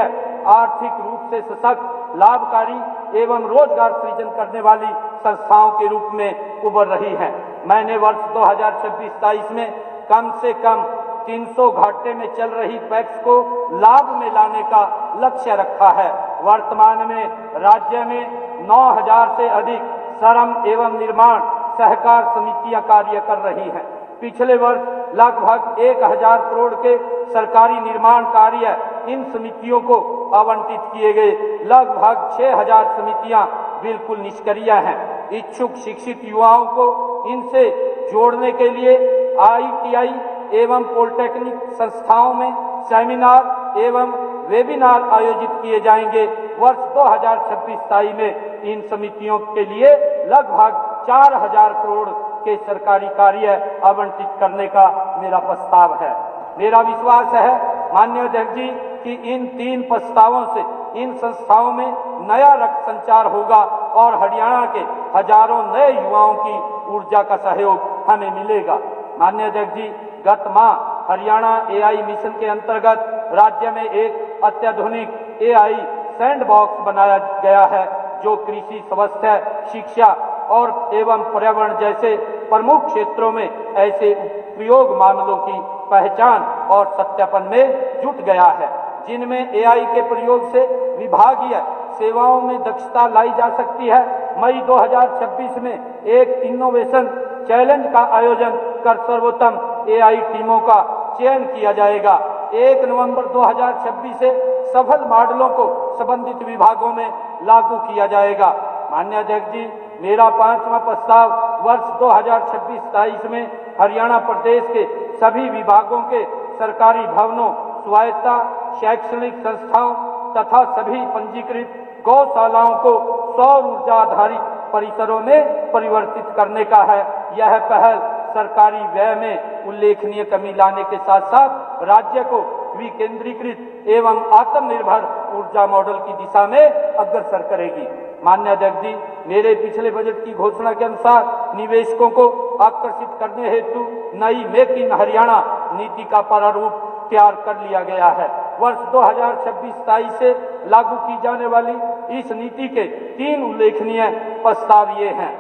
Speaker 2: आर्थिक रूप से सशक्त, लाभकारी एवं रोजगार सृजन करने वाली संस्थाओं के रूप में उभर रही हैं। मैंने वर्ष 2026-27 में कम से कम 300 घाटे में चल रही पैक्स को लाभ में लाने का लक्ष्य रखा है। वर्तमान में राज्य में 9000 से अधिक श्रम एवं निर्माण सहकार समितियां कार्य कर रही हैं। पिछले वर्ष लगभग 1000 करोड़ के सरकारी निर्माण कार्य इन समितियों को आवंटित किए गए। लगभग 6000 समितियां बिल्कुल निष्क्रिय हैं। इच्छुक शिक्षित युवाओं को इनसे जोड़ने के लिए आईटीआई एवं पॉलिटेक्निक संस्थाओं में सेमिनार एवं वेबिनार आयोजित किए जाएंगे। वर्ष 2026-27 में इन समितियों के लिए लगभग 4000 करोड़ के सरकारी कार्य आवंटित करने का मेरा प्रस्ताव है। मेरा विश्वास है माननीय अध्यक्ष जी कि इन 3 प्रस्तावों से इन संस्थाओं में नया रक्त संचार होगा और हरियाणा के हजारों नए युवाओं की ऊर्जा का सहयोग हमें मिलेगा। माननीय अध्यक्ष जी, गत माह हरियाणा एआई मिशन के अंतर्गत राज्य में एक अत्याधुनिक एआई सैंडबॉक्स बनाया गया है, जो कृषि, स्वास्थ्य, शिक्षा और एवं पर्यावरण जैसे प्रमुख क्षेत्रों में ऐसे उपयोग मामलों की पहचान और सत्यापन में जुट गया है, जिनमें एआई के प्रयोग से विभागीय सेवाओं में दक्षता लाई जा सकती है। मई 2026 में एक इनोवेशन चैलेंज का आयोजन कर सर्वोत्तम एआई टीमों का चयन किया जाएगा। 1 नवंबर 2026 से सफल मॉडलों को संबंधित विभागों में लागू किया जाएगा। माननीय अध्यक्ष जी, मेरा 5वां प्रस्ताव वर्ष 2026-27 में हरियाणा प्रदेश के सभी विभागों के सरकारी भवनों, स्वायत्ता शैक्षणिक संस्थाओं तथा सभी पंजीकृत गौशालाओं को सौर ऊर्जा आधारित परिसरों में परिवर्तित करने का है। यह पहल सरकारी व्यय में उल्लेखनीय कमी लाने के साथ साथ राज्य को विकेंद्रीकृत एवं आत्मनिर्भर ऊर्जा मॉडल की दिशा में अग्रसर करेगी। माननीय अध्यक्ष जी, मेरे पिछले बजट की घोषणा के अनुसार निवेशकों को आकर्षित करने हेतु नई मेक इन हरियाणा नीति का प्रारूप तैयार कर लिया गया है। वर्ष 2026-27 से लागू की जाने वाली इस नीति के 3 उल्लेखनीय प्रस्ताव ये हैं।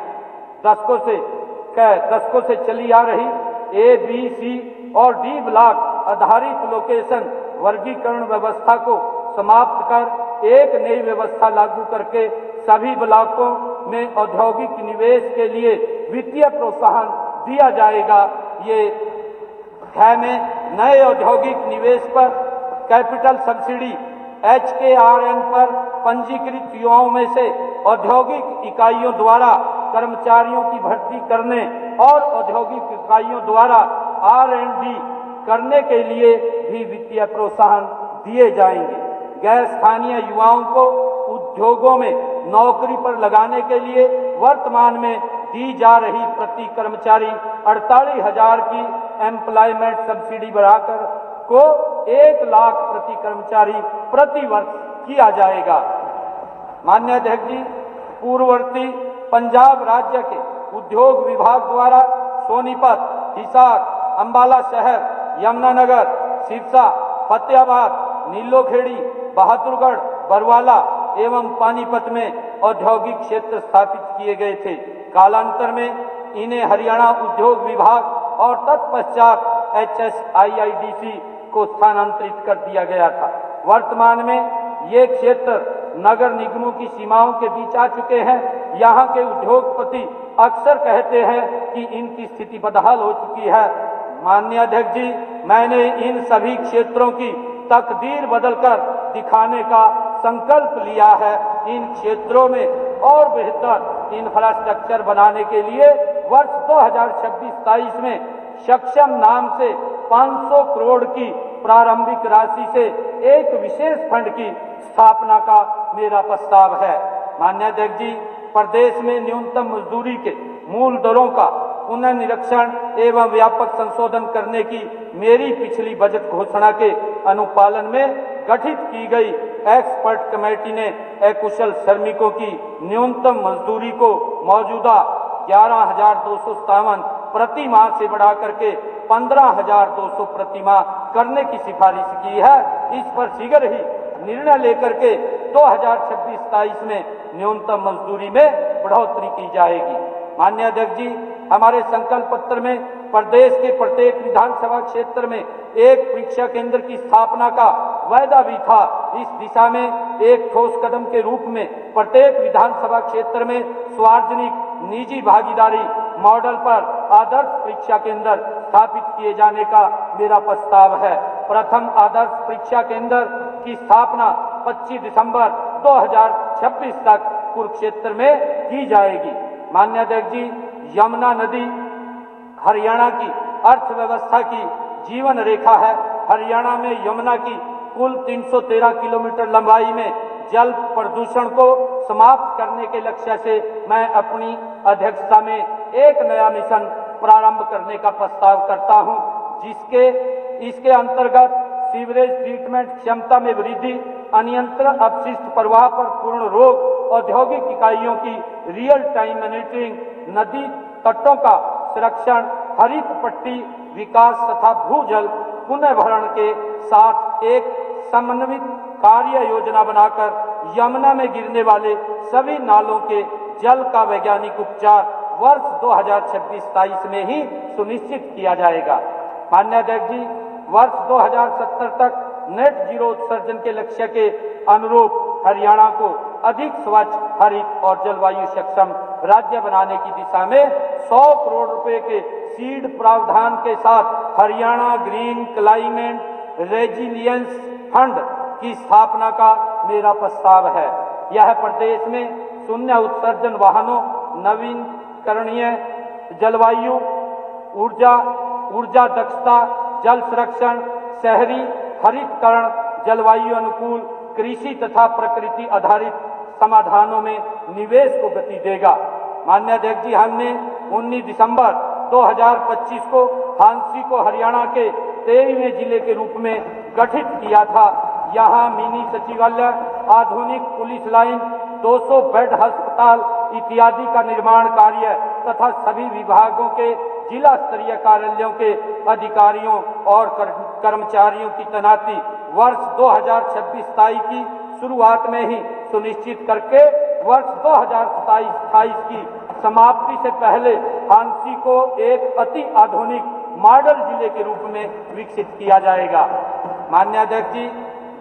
Speaker 2: दशकों से चली आ रही ए, बी, सी और डी ब्लॉक आधारित लोकेशन वर्गीकरण व्यवस्था को समाप्त कर एक नई व्यवस्था लागू करके सभी ब्लॉकों में औद्योगिक निवेश के लिए वित्तीय प्रोत्साहन दिया जाएगा। ये है में नए औद्योगिक निवेश पर कैपिटल सब्सिडी HKRN पर पंजीकृत युवाओं में से औद्योगिक इकाइयों द्वारा कर्मचारियों की भर्ती करने और औद्योगिक इकाइयों द्वारा R&D करने के लिए भी वित्तीय प्रोत्साहन दिए जाएंगे। गैर स्थानीय युवाओं को उद्योगों में नौकरी पर लगाने के लिए वर्तमान में दी जा रही प्रति कर्मचारी 48,000 की एम्प्लॉयमेंट सब्सिडी बढ़ाकर को 1 लाख प्रति कर्मचारी प्रति वर्ष किया जाएगा। माननीय अध्यक्ष जी, पूर्ववर्ती पंजाब राज्य के उद्योग विभाग द्वारा सोनीपत, हिसार, अंबाला शहर, यमुनानगर, सिरसा, फतेहाबाद, नीलोखेड़ी, बहादुरगढ़, बरवाला एवं पानीपत में औद्योगिक क्षेत्र स्थापित किए गए थे। कालांतर में इन्हें हरियाणा उद्योग विभाग और तत्पश्चात HSIIDC को स्थानांतरित कर दिया गया था। वर्तमान में ये क्षेत्र नगर निगमों की सीमाओं के बीच आ चुके हैं। यहाँ के उद्योगपति अक्सर कहते हैं कि इनकी स्थिति बदहाल हो चुकी है। माननीय अध्यक्ष जी, मैंने इन सभी क्षेत्रों की तकदीर बदलकर दिखाने का संकल्प लिया है। इन क्षेत्रों में और बेहतर इंफ्रास्ट्रक्चर बनाने के लिए वर्ष 2026-27 में सक्षम नाम से 500 करोड़ की प्रारंभिक राशि से एक विशेष फंड की स्थापना का मेरा प्रस्ताव है। माननीय अध्यक्ष जी, प्रदेश में न्यूनतम मजदूरी के मूल दरों का पुनर्निरीक्षण एवं व्यापक संशोधन करने की मेरी पिछली बजट घोषणा के अनुपालन में गठित की गई एक्सपर्ट कमेटी ने अकुशल श्रमिकों की न्यूनतम मजदूरी को मौजूदा 11,257 प्रति माह से बढ़ा करके 15,200 प्रति माह करने की सिफारिश की है। इस पर शीघ्र ही निर्णय लेकर के 2026-27 में न्यूनतम मजदूरी में बढ़ोतरी की जाएगी। माननीय अध्यक्ष जी, हमारे संकल्प पत्र में प्रदेश के प्रत्येक विधानसभा क्षेत्र में एक परीक्षा केंद्र की स्थापना का वायदा भी था। इस दिशा में एक ठोस कदम के रूप में प्रत्येक विधानसभा क्षेत्र में सार्वजनिक निजी भागीदारी मॉडल पर आदर्श परीक्षा केंद्र स्थापित किए जाने का मेरा प्रस्ताव है। प्रथम आदर्श परीक्षा केंद्र की स्थापना 25 दिसंबर 2026 तक कुरुक्षेत्र में की जाएगी। माननीय अध्यक्ष जी, यमुना नदी हरियाणा की अर्थव्यवस्था की जीवन रेखा है। हरियाणा में यमुना की कुल 313 किलोमीटर लंबाई में जल प्रदूषण को समाप्त करने के लक्ष्य से मैं अपनी अध्यक्षता में एक नया मिशन प्रारंभ करने का प्रस्ताव करता हूं, इसके अंतर्गत सीवरेज ट्रीटमेंट क्षमता में वृद्धि, अनियंत्रित अपशिष्ट प्रवाह पर पूर्ण रोक, औद्योगिक इकाइयों की रियल टाइम मॉनिटरिंग, नदी तटों का संरक्षण, हरित पट्टी विकास तथा भूजल पुनर्भरण के साथ एक समन्वित कार्य योजना बनाकर यमुना में गिरने वाले सभी नालों के जल का वैज्ञानिक उपचार वर्ष 2026-27 में ही सुनिश्चित किया जाएगा। माननीय अध्यक्ष जी, वर्ष 2070 तक नेट जीरो उत्सर्जन के लक्ष्य के अनुरूप हरियाणा को अधिक स्वच्छ, हरित और जलवायु सक्षम राज्य बनाने की दिशा में 100 करोड़ रुपए के सीड प्रावधान के साथ Haryana green climate resilience fund की स्थापना का मेरा प्रस्ताव है। यह प्रदेश में शून्य उत्सर्जन वाहनों, नवीकरणीय जलवायु ऊर्जा दक्षता, जल संरक्षण, शहरी हरितकरण, जलवायु अनुकूल कृषि तथा प्रकृति आधारित समाधानों में निवेश को गति देगा। माननीय अध्यक्ष जी, हमने 19 दिसंबर 2025 को हांसी को हरियाणा के 23वें जिले के रूप में गठित किया था। यहाँ मिनी सचिवालय, आधुनिक पुलिस लाइन, 200 बेड अस्पताल इत्यादि का निर्माण कार्य तथा सभी विभागों के जिला स्तरीय कार्यालयों के अधिकारियों और कर्मचारियों की तैनाती वर्ष 2026-27 की शुरुआत में ही सुनिश्चित करके वर्ष 2027-28 की समाप्ति से पहले हांसी को एक अति आधुनिक मॉडल जिले के रूप में विकसित किया जाएगा। माननीय अध्यक्ष जी,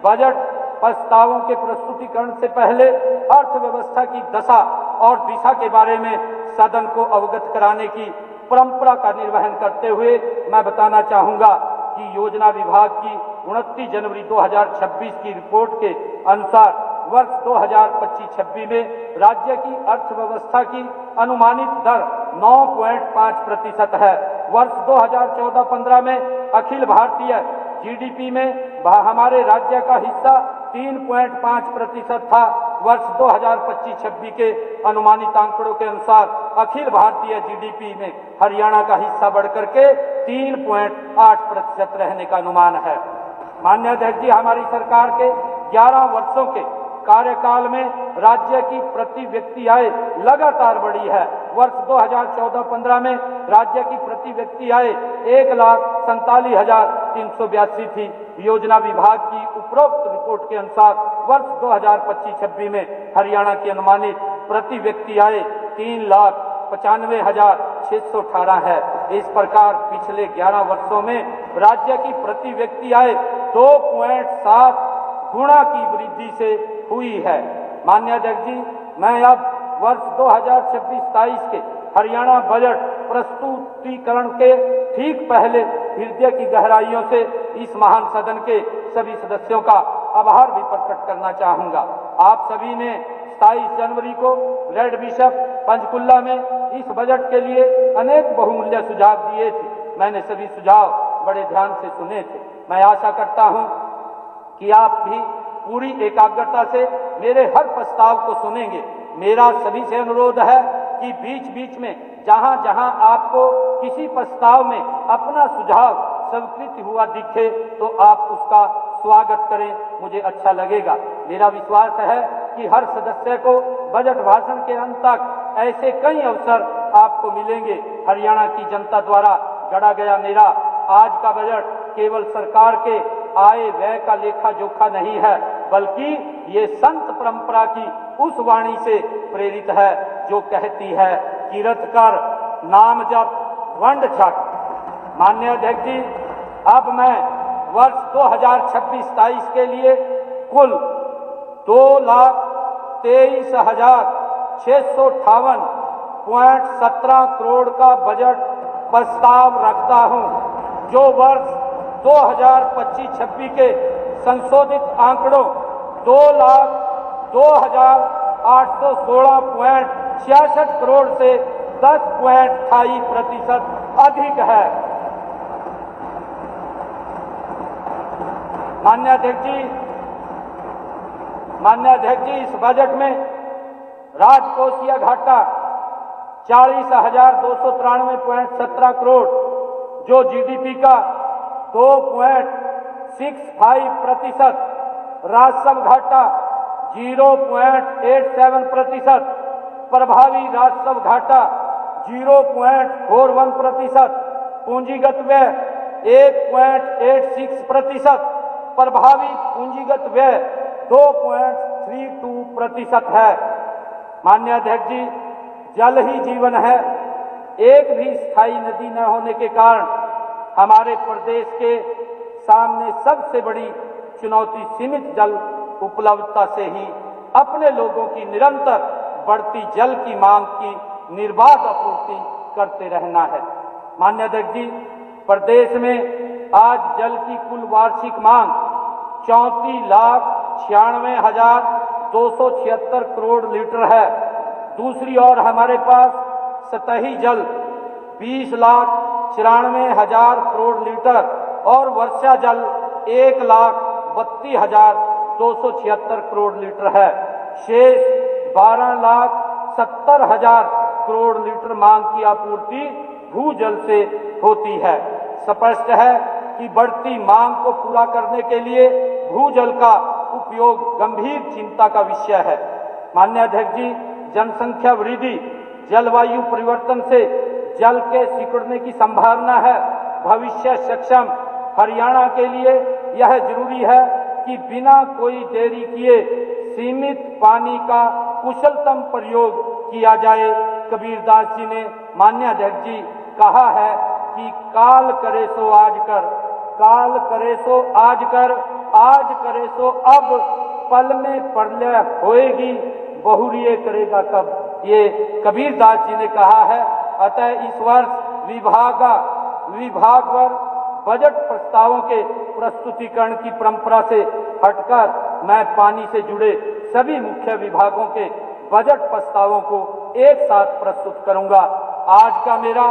Speaker 2: बजट प्रस्तावों के प्रस्तुतिकरण से पहले अर्थव्यवस्था की दशा और दिशा के बारे में सदन को अवगत कराने की परंपरा का निर्वहन करते हुए मैं बताना चाहूंगा कि योजना विभाग की 29 जनवरी 2026 की रिपोर्ट के अनुसार वर्ष 2025-26 में राज्य की अर्थव्यवस्था की अनुमानित दर 9.5% है। वर्ष 2014-15 में अखिल भारतीय जीडीपी में हमारे राज्य का हिस्सा 3.5% था। वर्ष 2025-26 के अनुमानित आंकड़ों के अनुसार अखिल भारतीय जीडीपी में हरियाणा का हिस्सा बढ़कर के 3.8% रहने का अनुमान है। माननीय अध्यक्ष जी, हमारी सरकार के 11 वर्षों के कार्यकाल में राज्य की प्रति व्यक्ति आय लगातार बढ़ी है। वर्ष 2014-15 में राज्य की प्रति व्यक्ति आय 1,47,382 थी। योजना विभाग की उपरोक्त रिपोर्ट के अनुसार वर्ष 2025-26 में हरियाणा की अनुमानित प्रति व्यक्ति आय 3,95,618 है। इस प्रकार पिछले 11 वर्षों में राज्य की प्रति व्यक्ति आय 2.7 गुणा की वृद्धि से हुई है। माननीय अध्यक्ष जी, मैं अब वर्ष 2026-27 के हरियाणा बजट प्रस्तुतिकरण के ठीक पहले हृदय की गहराइयों से इस महान सदन के सभी सदस्यों का आभार भी प्रकट करना चाहूंगा। आप सभी ने 27 जनवरी को रेड बिशप पंचकुला में इस बजट के लिए अनेक बहुमूल्य सुझाव दिए थे। मैंने सभी सुझाव बड़े ध्यान से सुने थे। मैं आशा करता हूं कि आप भी पूरी एकाग्रता से मेरे हर प्रस्ताव को सुनेंगे। मेरा सभी से अनुरोध है कि बीच बीच में जहां जहां आपको किसी प्रस्ताव में अपना सुझाव स्वीकृत हुआ दिखे तो आप उसका स्वागत करें, मुझे अच्छा लगेगा। मेरा विश्वास है कि हर सदस्य को बजट भाषण के अंत तक ऐसे कई अवसर आपको मिलेंगे। हरियाणा की जनता द्वारा गढ़ा गया मेरा आज का बजट केवल सरकार के आय व्यय का लेखा जोखा नहीं है, बल्कि ये संत परंपरा की उस वाणी से प्रेरित है जो कहती है कीरत कर, नाम जप, वंड छक। माननीय अध्यक्ष जी, अब मैं वर्ष 2026-27 के लिए कुल 2,23,658.17 करोड़ का बजट प्रस्ताव रखता हूं, जो वर्ष 2025-26 के संशोधित आंकड़ों 2,02,816.66 करोड़ से 10.28% अधिक है। माननीय अध्यक्ष जी, इस बजट में राजकोषीय घाटा 40,293.17 करोड़, जो जीडीपी का 2.65%, राजस्व घाटा 0.87%, प्रभावी राजस्व घाटा 0.41%, पूंजीगत व्यय 1.86%, प्रभावी पूंजीगत व्यय 2.32% है। माननीय अध्यक्ष जी, जल ही जीवन है। एक भी स्थायी नदी न होने के कारण हमारे प्रदेश के सामने सबसे बड़ी चुनौती सीमित जल उपलब्धता से ही अपने लोगों की निरंतर बढ़ती जल की मांग की निर्बाध आपूर्ति करते रहना है। माननीय अध्यक्ष जी, प्रदेश में आज जल की कुल वार्षिक मांग 34,96,276 करोड़ लीटर है। दूसरी ओर हमारे पास सतही जल 20,94,000 करोड़ लीटर और वर्षा जल 1,32,276 करोड़ लीटर है। शेष 12,70,000 करोड़ लीटर मांग की आपूर्ति भूजल से होती है। स्पष्ट है कि बढ़ती मांग को पूरा करने के लिए भूजल का उपयोग गंभीर चिंता का विषय है। माननीय अध्यक्ष जी, जनसंख्या वृद्धि, जलवायु परिवर्तन से जल के सिकुड़ने की संभावना है। भविष्य सक्षम हरियाणा के लिए यह जरूरी है कि बिना कोई देरी किए सीमित पानी का कुशलतम प्रयोग किया जाए। कबीरदास जी ने, माननीय अध्यक्ष जी, कहा है कि काल करे सो आज कर, काल करे सो आज कर, आज करे सो अब, पल में प्रलय होएगी, बहुरिये करेगा कब। ये कबीरदास जी ने कहा है। अतः इस वर्ष विभागवार बजट प्रस्तावों के प्रस्तुतिकरण की परंपरा से हटकर मैं पानी से जुड़े सभी मुख्य विभागों के बजट प्रस्तावों को एक साथ प्रस्तुत करूंगा। आज का मेरा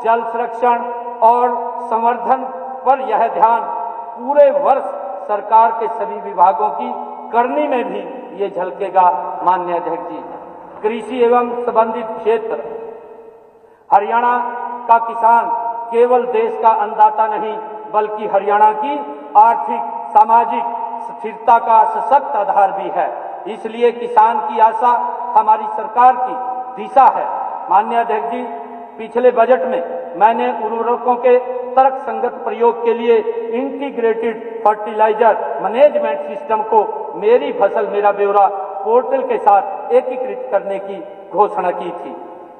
Speaker 2: जल संरक्षण और संवर्धन पर यह ध्यान पूरे वर्ष सरकार के सभी विभागों की करनी में भी ये झलकेगा। माननीय अध्यक्ष जी, कृषि एवं संबंधित क्षेत्र, हरियाणा का किसान केवल देश का अन्नदाता नहीं बल्कि हरियाणा की आर्थिक सामाजिक स्थिरता का सशक्त आधार भी है। इसलिए किसान की आशा हमारी सरकार की दिशा है। माननीय अध्यक्ष जी, पिछले बजट में मैंने उर्वरकों के तर्क संगत प्रयोग के लिए इंटीग्रेटेड फर्टिलाइजर मैनेजमेंट सिस्टम को मेरी फसल मेरा ब्यौरा पोर्टल के साथ एकीकृत करने की घोषणा की थी।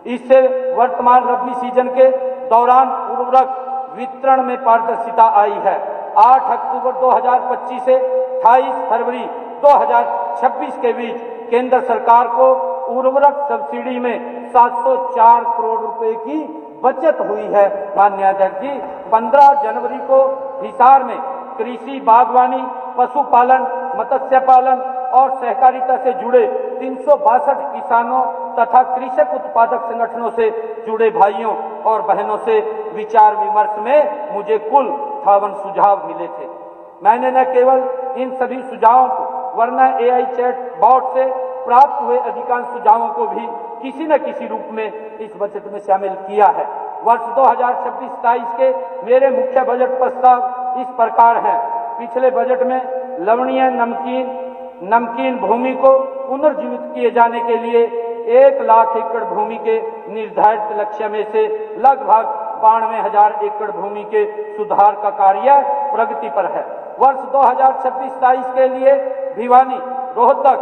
Speaker 2: इससे वर्तमान रबी सीजन के दौरान उर्वरक वितरण में पारदर्शिता आई है। 8 अक्टूबर 2025 से 28 फरवरी 2026 के बीच केंद्र सरकार को उर्वरक सब्सिडी में 704 करोड़ रुपए की बचत हुई है। माननीय अध्यक्ष जी, 15 जनवरी को हिसार में कृषि, बागवानी, पशुपालन, मत्स्य पालन और सहकारिता से जुड़े 362 किसानों तथा कृषक उत्पादक संगठनों से जुड़े भाइयों और बहनों से विचार विमर्श में मुझे कुल 58 सुझाव मिले थे। मैंने न केवल इन सभी सुझावों को वरना AI चैट बॉट से प्राप्त हुए अधिकांश सुझावों को भी किसी न किसी रूप में इस बजट में शामिल किया है। वर्ष 2026-27 के मेरे मुख्य बजट प्रस्ताव इस प्रकार हैं। पिछले बजट में लवणीय नमकीन भूमि को पुनर्जीवित किए जाने के लिए 1 लाख एकड़ भूमि के निर्धारित लक्ष्य में से लगभग 92,000 एकड़ भूमि के सुधार का कार्य प्रगति पर है। वर्ष 2026-27 के लिए भिवानी, रोहतक,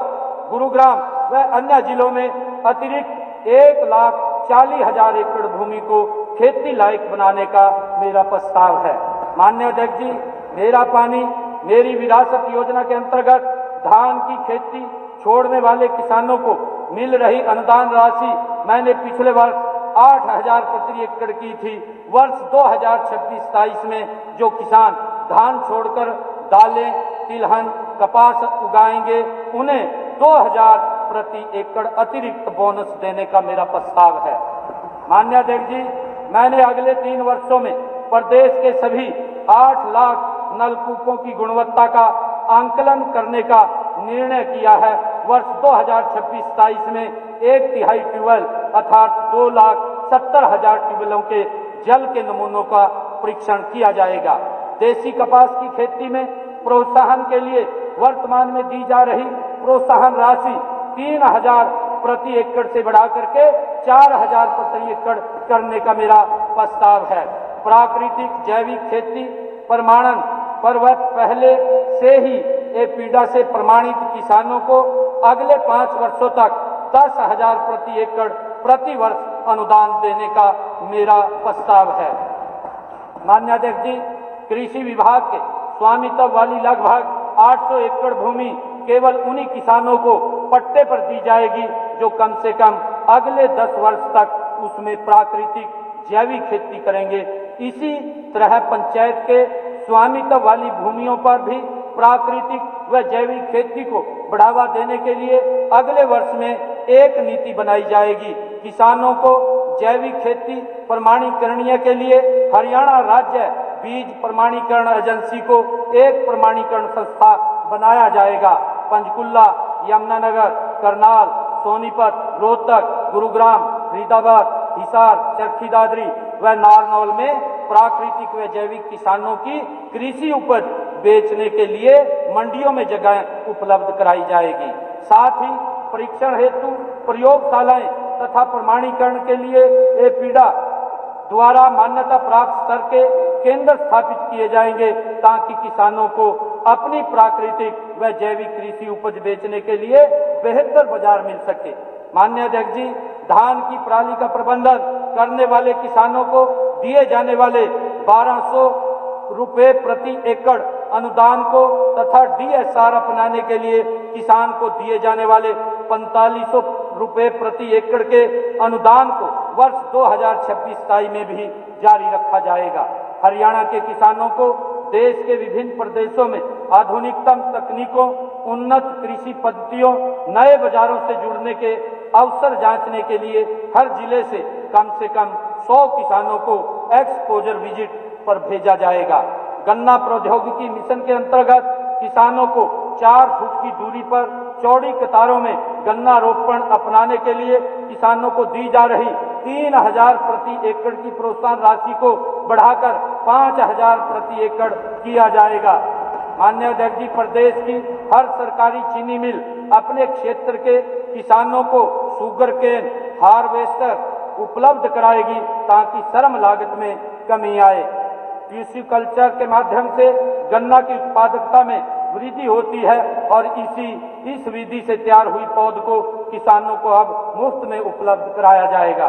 Speaker 2: गुरुग्राम व अन्य जिलों में अतिरिक्त 1,40,000 एकड़ भूमि को खेती लायक बनाने का मेरा प्रस्ताव है। माननीय अध्यक्ष जी, मेरा पानी मेरी विरासत योजना के अंतर्गत धान की खेती छोड़ने वाले किसानों को मिल रही अनुदान राशि मैंने पिछले वर्ष 8,000 प्रति एकड़ की थी। वर्ष 2026-27 में जो किसान धान छोड़कर दालें, तिलहन, कपास उगाएंगे उन्हें 2,000 प्रति एकड़ अतिरिक्त बोनस देने का मेरा प्रस्ताव है। माननीय अध्यक्ष जी, मैंने अगले 3 वर्षों में प्रदेश के सभी 8 लाख नलकूपों की गुणवत्ता का आंकलन करने का निर्णय किया है। वर्ष 2026-27 में 1/3 ट्यूबवेल अर्थात 2,70,000 ट्यूबवेलों के जल के नमूनों का परीक्षण किया जाएगा। देसी कपास की खेती में प्रोत्साहन के लिए वर्तमान में दी जा रही प्रोत्साहन राशि 3,000 प्रति एकड़ से बढ़ा करके 4,000 प्रति एकड़ करने का मेरा प्रस्ताव है। प्राकृतिक जैविक खेती प्रमाणन पर वह पहले से ही एपीडा से प्रमाणित किसानों को अगले 5 वर्षों तक 10,000 प्रति एकड़ प्रति वर्ष अनुदान देने का मेरा प्रस्ताव है। माननीय अध्यक्ष जी, कृषि विभाग के स्वामित्व वाली लगभग 800 एकड़ भूमि केवल उन्हीं किसानों को पट्टे पर दी जाएगी जो कम से कम अगले 10 वर्ष तक उसमें प्राकृतिक जैविक खेती करेंगे। इसी तरह पंचायत के स्वामित्व वाली भूमियों पर भी प्राकृतिक व जैविक खेती को बढ़ावा देने के लिए अगले वर्ष में एक नीति बनाई जाएगी। किसानों को जैविक खेती प्रमाणीकरण के लिए हरियाणा राज्य बीज प्रमाणीकरण एजेंसी को एक प्रमाणीकरण संस्था बनाया जाएगा। पंचकुला, यमुनानगर, करनाल, सोनीपत, रोहतक, गुरुग्राम, फरीदाबाद, हिसार, चरखी दादरी व नारनौल में प्राकृतिक व जैविक किसानों की कृषि उपज बेचने के लिए मंडियों में जगह उपलब्ध कराई जाएगी। साथ ही परीक्षण हेतु प्रयोगशालाएं तथा प्रमाणीकरण के लिए एपीडा द्वारा मान्यता प्राप्त स्तर के केंद्र स्थापित किए जाएंगे ताकि किसानों को अपनी प्राकृतिक व जैविक कृषि उपज बेचने के लिए बेहतर बाजार मिल सके। माननीय अध्यक्ष जी, धान की पराली का प्रबंधन करने वाले किसानों को दिए जाने वाले 1,200 रुपए प्रति एकड़ अनुदान को तथा DSR अपनाने के लिए किसान को दिए जाने वाले 4,500 रुपए प्रति एकड़ के अनुदान को वर्ष 2026-27 में भी जारी रखा जाएगा। हरियाणा के किसानों को देश के विभिन्न प्रदेशों में आधुनिकतम तकनीकों, उन्नत कृषि पद्धतियों, नए बाजारों से जुड़ने के अवसर जांचने के लिए हर जिले से कम 100 किसानों को एक्सपोजर विजिट पर भेजा जाएगा। गन्ना प्रौद्योगिकी मिशन के अंतर्गत किसानों को 4 फुट की दूरी पर चौड़ी कतारों में गन्ना रोपण अपनाने के लिए किसानों को दी जा रही 3,000 प्रति एकड़ की प्रोत्साहन राशि को बढ़ाकर 5,000 प्रति एकड़ किया जाएगा। माननीय अध्यक्ष जी, प्रदेश की हर सरकारी चीनी मिल अपने क्षेत्र के किसानों को शुगर केन हार्वेस्टर उपलब्ध कराएगी ताकि श्रम लागत में कमी आए। टिश्यू कल्चर के माध्यम से गन्ना की उत्पादकता में वृद्धि होती है और इस विधि से तैयार हुई पौध को किसानों को अब मुफ्त में उपलब्ध कराया जाएगा।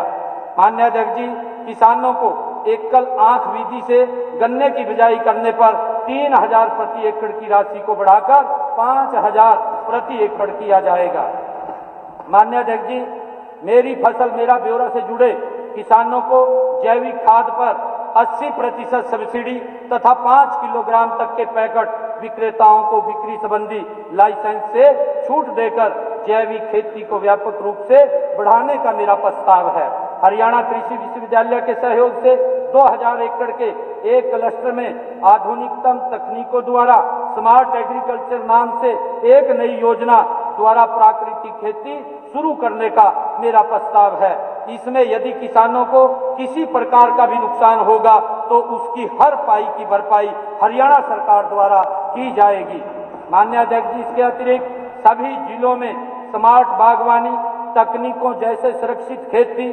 Speaker 2: माननीय अध्यक्ष जी, किसानों को एकल आंख विधि से गन्ने की बिजाई करने पर 3,000 प्रति एकड़ की राशि को बढ़ाकर 5,000 प्रति एकड़ किया जाएगा। माननीय अध्यक्ष जी, मेरी फसल मेरा ब्यौरा से जुड़े किसानों को जैविक खाद पर 80% सब्सिडी तथा 5 किलोग्राम तक के पैकेट विक्रेताओं को बिक्री संबंधी लाइसेंस से छूट देकर जैविक खेती को व्यापक रूप से बढ़ाने का मेरा प्रस्ताव है। हरियाणा कृषि विश्वविद्यालय के सहयोग से 2000 एकड़ के एक क्लस्टर में आधुनिकतम तकनीकों द्वारा स्मार्ट एग्रीकल्चर नाम से एक नई योजना द्वारा प्राकृतिक खेती शुरू करने का मेरा प्रस्ताव है। इसमें यदि किसानों को किसी प्रकार का भी नुकसान होगा तो उसकी हर पाई की भरपाई हरियाणा सरकार द्वारा की जाएगी। माननीय अध्यक्ष जी, इसके अतिरिक्त सभी जिलों में स्मार्ट बागवानी तकनीकों जैसे सुरक्षित खेती,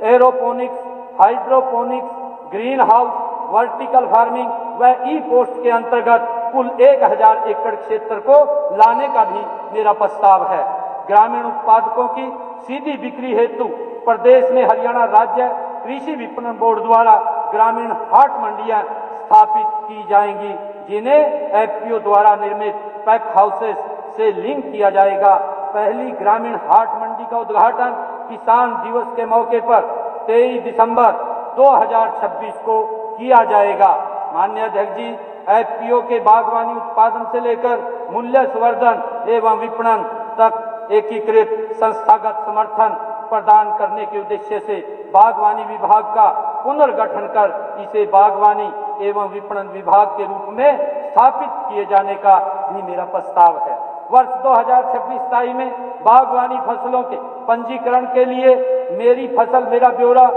Speaker 2: aeroponics, hydroponics, green house, vertical farming व ई पोस्ट के अंतर्गत कुल 1000 एकड़ क्षेत्र को लाने का भी मेरा प्रस्ताव है। ग्रामीण उत्पादकों की सीधी बिक्री हेतु प्रदेश में हरियाणा राज्य कृषि विपणन बोर्ड द्वारा ग्रामीण हाट मंडियां स्थापित की जाएंगी, जिन्हें एफपीओ द्वारा निर्मित पैक हाउसेस से लिंक किया जाएगा। पहली ग्रामीण हाट मंडी का उद्घाटन किसान दिवस के मौके पर 23 दिसंबर 2026 को किया जाएगा। माननीय अध्यक्ष जी, एफपीओ के बागवानी उत्पादन से लेकर मूल्य संवर्धन एवं विपणन तक एकीकृत संस्थागत समर्थन प्रदान करने के उद्देश्य से बागवानी विभाग का पुनर्गठन कर इसे बागवानी एवं विपणन विभाग के रूप में स्थापित किए जाने का भी मेरा प्रस्ताव है। वर्ष 2026-27 में बागवानी फसलों के पंजीकरण के लिए मेरी फसल मेरा ब्यौरा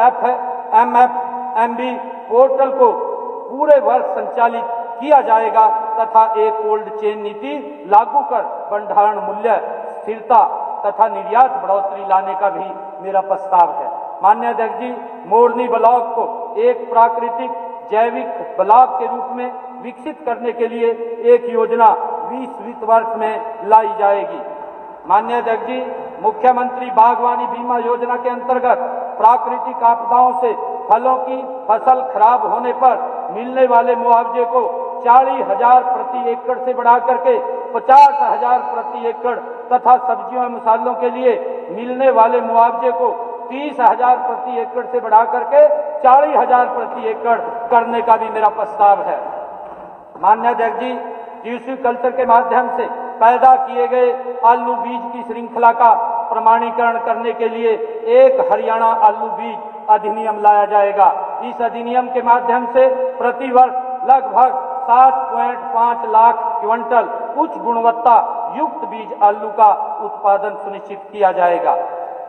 Speaker 2: FMFMB पोर्टल को पूरे वर्ष संचालित किया जाएगा तथा एक कोल्ड चेन नीति लागू कर भंडारण मूल्य स्थिरता तथा निर्यात बढ़ोतरी लाने का भी मेरा प्रस्ताव है। माननीय अध्यक्ष जी, मोरनी ब्लॉक को एक प्राकृतिक जैविक ब्लॉक के रूप में विकसित करने के लिए एक योजना 20 वित्त वर्ष में लाई जाएगी। माननीय अध्यक्ष जी, मुख्यमंत्री बागवानी बीमा योजना के अंतर्गत प्राकृतिक आपदाओं से फलों की फसल खराब होने पर मिलने वाले मुआवजे को 40,000 प्रति एकड़ से बढ़ा करके 50,000 प्रति एकड़ तथा सब्जियों और मसालों के लिए मिलने वाले मुआवजे को 30,000 प्रति एकड़ से बढ़ा करके 40,000 प्रति एकड़ करने का भी मेरा प्रस्ताव है। माननीय अध्यक्ष जी, टिश्यू कल्चर के माध्यम से पैदा किए गए आलू बीज की श्रृंखला का प्रमाणीकरण करने के लिए एक हरियाणा आलू बीज अधिनियम लाया जाएगा। इस अधिनियम के माध्यम से प्रतिवर्ष लगभग 7.5 लाख क्विंटल उच्च गुणवत्ता युक्त बीज आलू का उत्पादन सुनिश्चित किया जाएगा।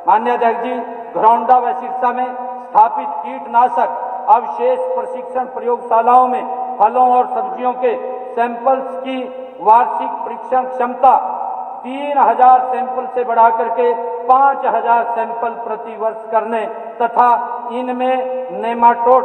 Speaker 2: माननीय अध्यक्ष जी, घरौंडा व सिरसा में स्थापित कीटनाशक अवशेष प्रशिक्षण प्रयोगशालाओं में फलों और सब्जियों के सैंपल्स की वार्षिक परीक्षण क्षमता 3,000 सैंपल से बढ़ा करके 5,000 सैंपल प्रति वर्ष करने तथा इनमें नेमाटोड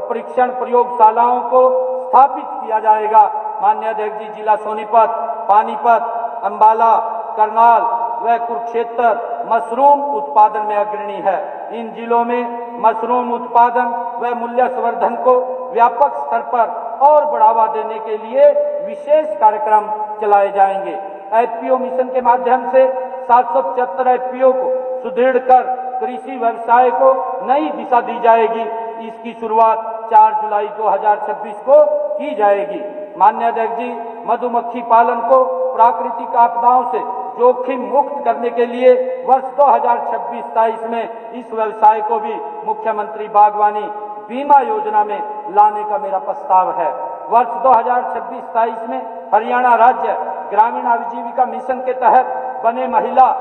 Speaker 2: परीक्षण प्रयोगशालाओं को स्थापित किया जाएगा। माननीय अध्यक्ष जी, जिला सोनीपत, पानीपत, अंबाला, करनाल व कुरुक्षेत्र मशरूम उत्पादन में अग्रणी है। इन जिलों में मशरूम उत्पादन व मूल्य संवर्धन को व्यापक स्तर पर और बढ़ावा देने के लिए विशेष कार्यक्रम चलाए जाएंगे। एफपीओ मिशन के माध्यम से 775 एफपीओ को सुदृढ़ कर कृषि व्यवसाय को नई दिशा दी जाएगी। इसकी शुरुआत 4 जुलाई 2026 को की जाएगी। माननीय अध्यक्ष जी, मधुमक्खी पालन को प्राकृतिक आपदाओं से जोखिम मुक्त करने के लिए वर्ष 2026-27 में इस व्यवसाय को भी मुख्यमंत्री बागवानी बीमा योजना में लाने का मेरा प्रस्ताव है। वर्ष 2026-27 में हरियाणा राज्य ग्रामीण आजीविका मिशन के तहत बने महिला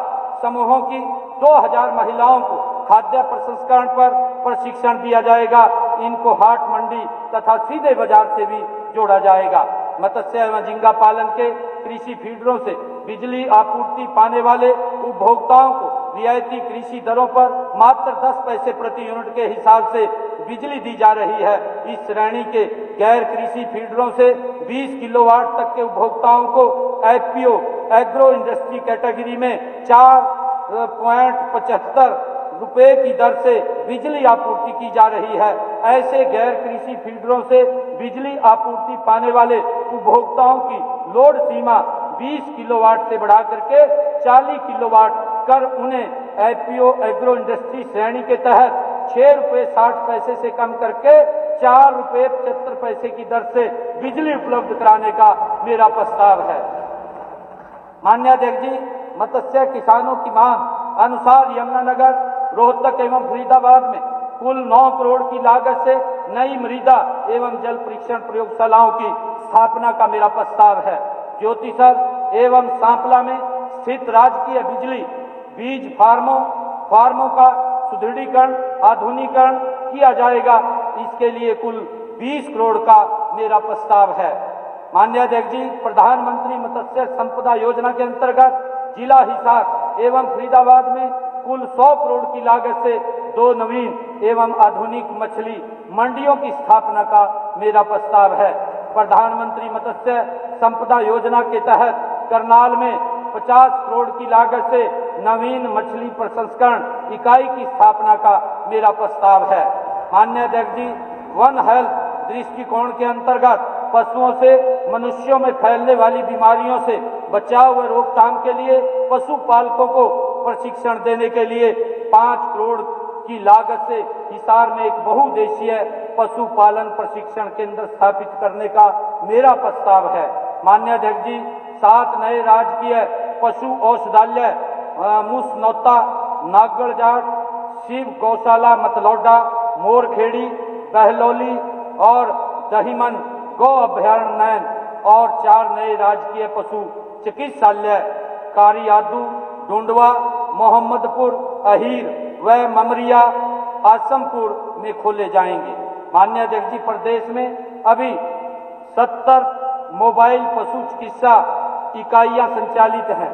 Speaker 2: समूहों की 2000 महिलाओं को खाद्य प्रसंस्करण पर प्रशिक्षण दिया जाएगा। इनको हाट मंडी तथा सीधे बाजार से भी जोड़ा जाएगा। मत्स्य एवं झींगा पालन के कृषि फीडरों से बिजली आपूर्ति पाने वाले उपभोक्ताओं को रियायती कृषि दरों पर मात्र 10 पैसे प्रति यूनिट के हिसाब से बिजली दी जा रही है। इस श्रेणी के गैर कृषि फीडरों से 20 किलोवाट तक के उपभोक्ताओं को एफपीओ एग्रो इंडस्ट्री कैटेगरी में 4.75 रुपए की दर से बिजली आपूर्ति की जा रही है। ऐसे गैर कृषि फीडरों से बिजली आपूर्ति पाने वाले उपभोक्ताओं की लोड सीमा 20 किलोवाट से बढ़ा करके 40 किलोवाट कर उन्हें एफपीओ एग्रो इंडस्ट्री श्रेणी के तहत 6 रुपए 60 पैसे से कम करके 4 रुपए 75 पैसे की दर से बिजली उपलब्ध कराने का मेरा प्रस्ताव है। माननीय अध्यक्ष जी, मत्स्य किसानों की मांग अनुसार यमुनानगर, रोहतक एवं फरीदाबाद में कुल 9 करोड़ की लागत से नई मृदा एवं जल परीक्षण प्रयोगशालाओं की स्थापना का मेरा प्रस्ताव है। ज्योतिसर एवं सांपला में स्थित राजकीय बिजली बीज फार्मों का सुदृढ़ीकरण आधुनिकीकरण किया जाएगा। इसके लिए कुल 20 करोड़ का मेरा प्रस्ताव है। माननीय अध्यक्ष जी, प्रधानमंत्री मत्स्य संपदा योजना के अंतर्गत जिला हिसार एवं फरीदाबाद में कुल 100 करोड़ की लागत से 2 नवीन एवं आधुनिक मछली मंडियों की स्थापना का मेरा प्रस्ताव है। प्रधानमंत्री मत्स्य संपदा योजना के तहत करनाल में 50 करोड़ की लागत से नवीन मछली प्रसंस्करण इकाई की स्थापना का मेरा प्रस्ताव है। माननीय अध्यक्ष जी, वन हेल्थ दृष्टिकोण के अंतर्गत पशुओं से मनुष्यों में फैलने वाली बीमारियों से बचाव व रोकथाम के लिए पशुपालकों को प्रशिक्षण देने के लिए 5 करोड़ की लागत से हिसार में एक बहुउद्देशीय पशुपालन प्रशिक्षण केंद्र स्थापित करने का मेरा प्रस्ताव है। माननीय अध्यक्ष जी, 7 नए राजकीय पशु औषधालय मुसनौता, नागड़जाट, शिव गौशाला मतलौडा, मोरखेड़ी, बहलौली और दहीमन गौ अभयारण्य और 4 नए राजकीय पशु चिकित्सालय कारियादू, डुंडवा, मोहम्मदपुर, अहीर व ममरिया आसमपुर में खोले जाएंगे। माननीय अध्यक्ष जी, प्रदेश में अभी 70 मोबाइल पशु चिकित्सा इकाइयां संचालित हैं।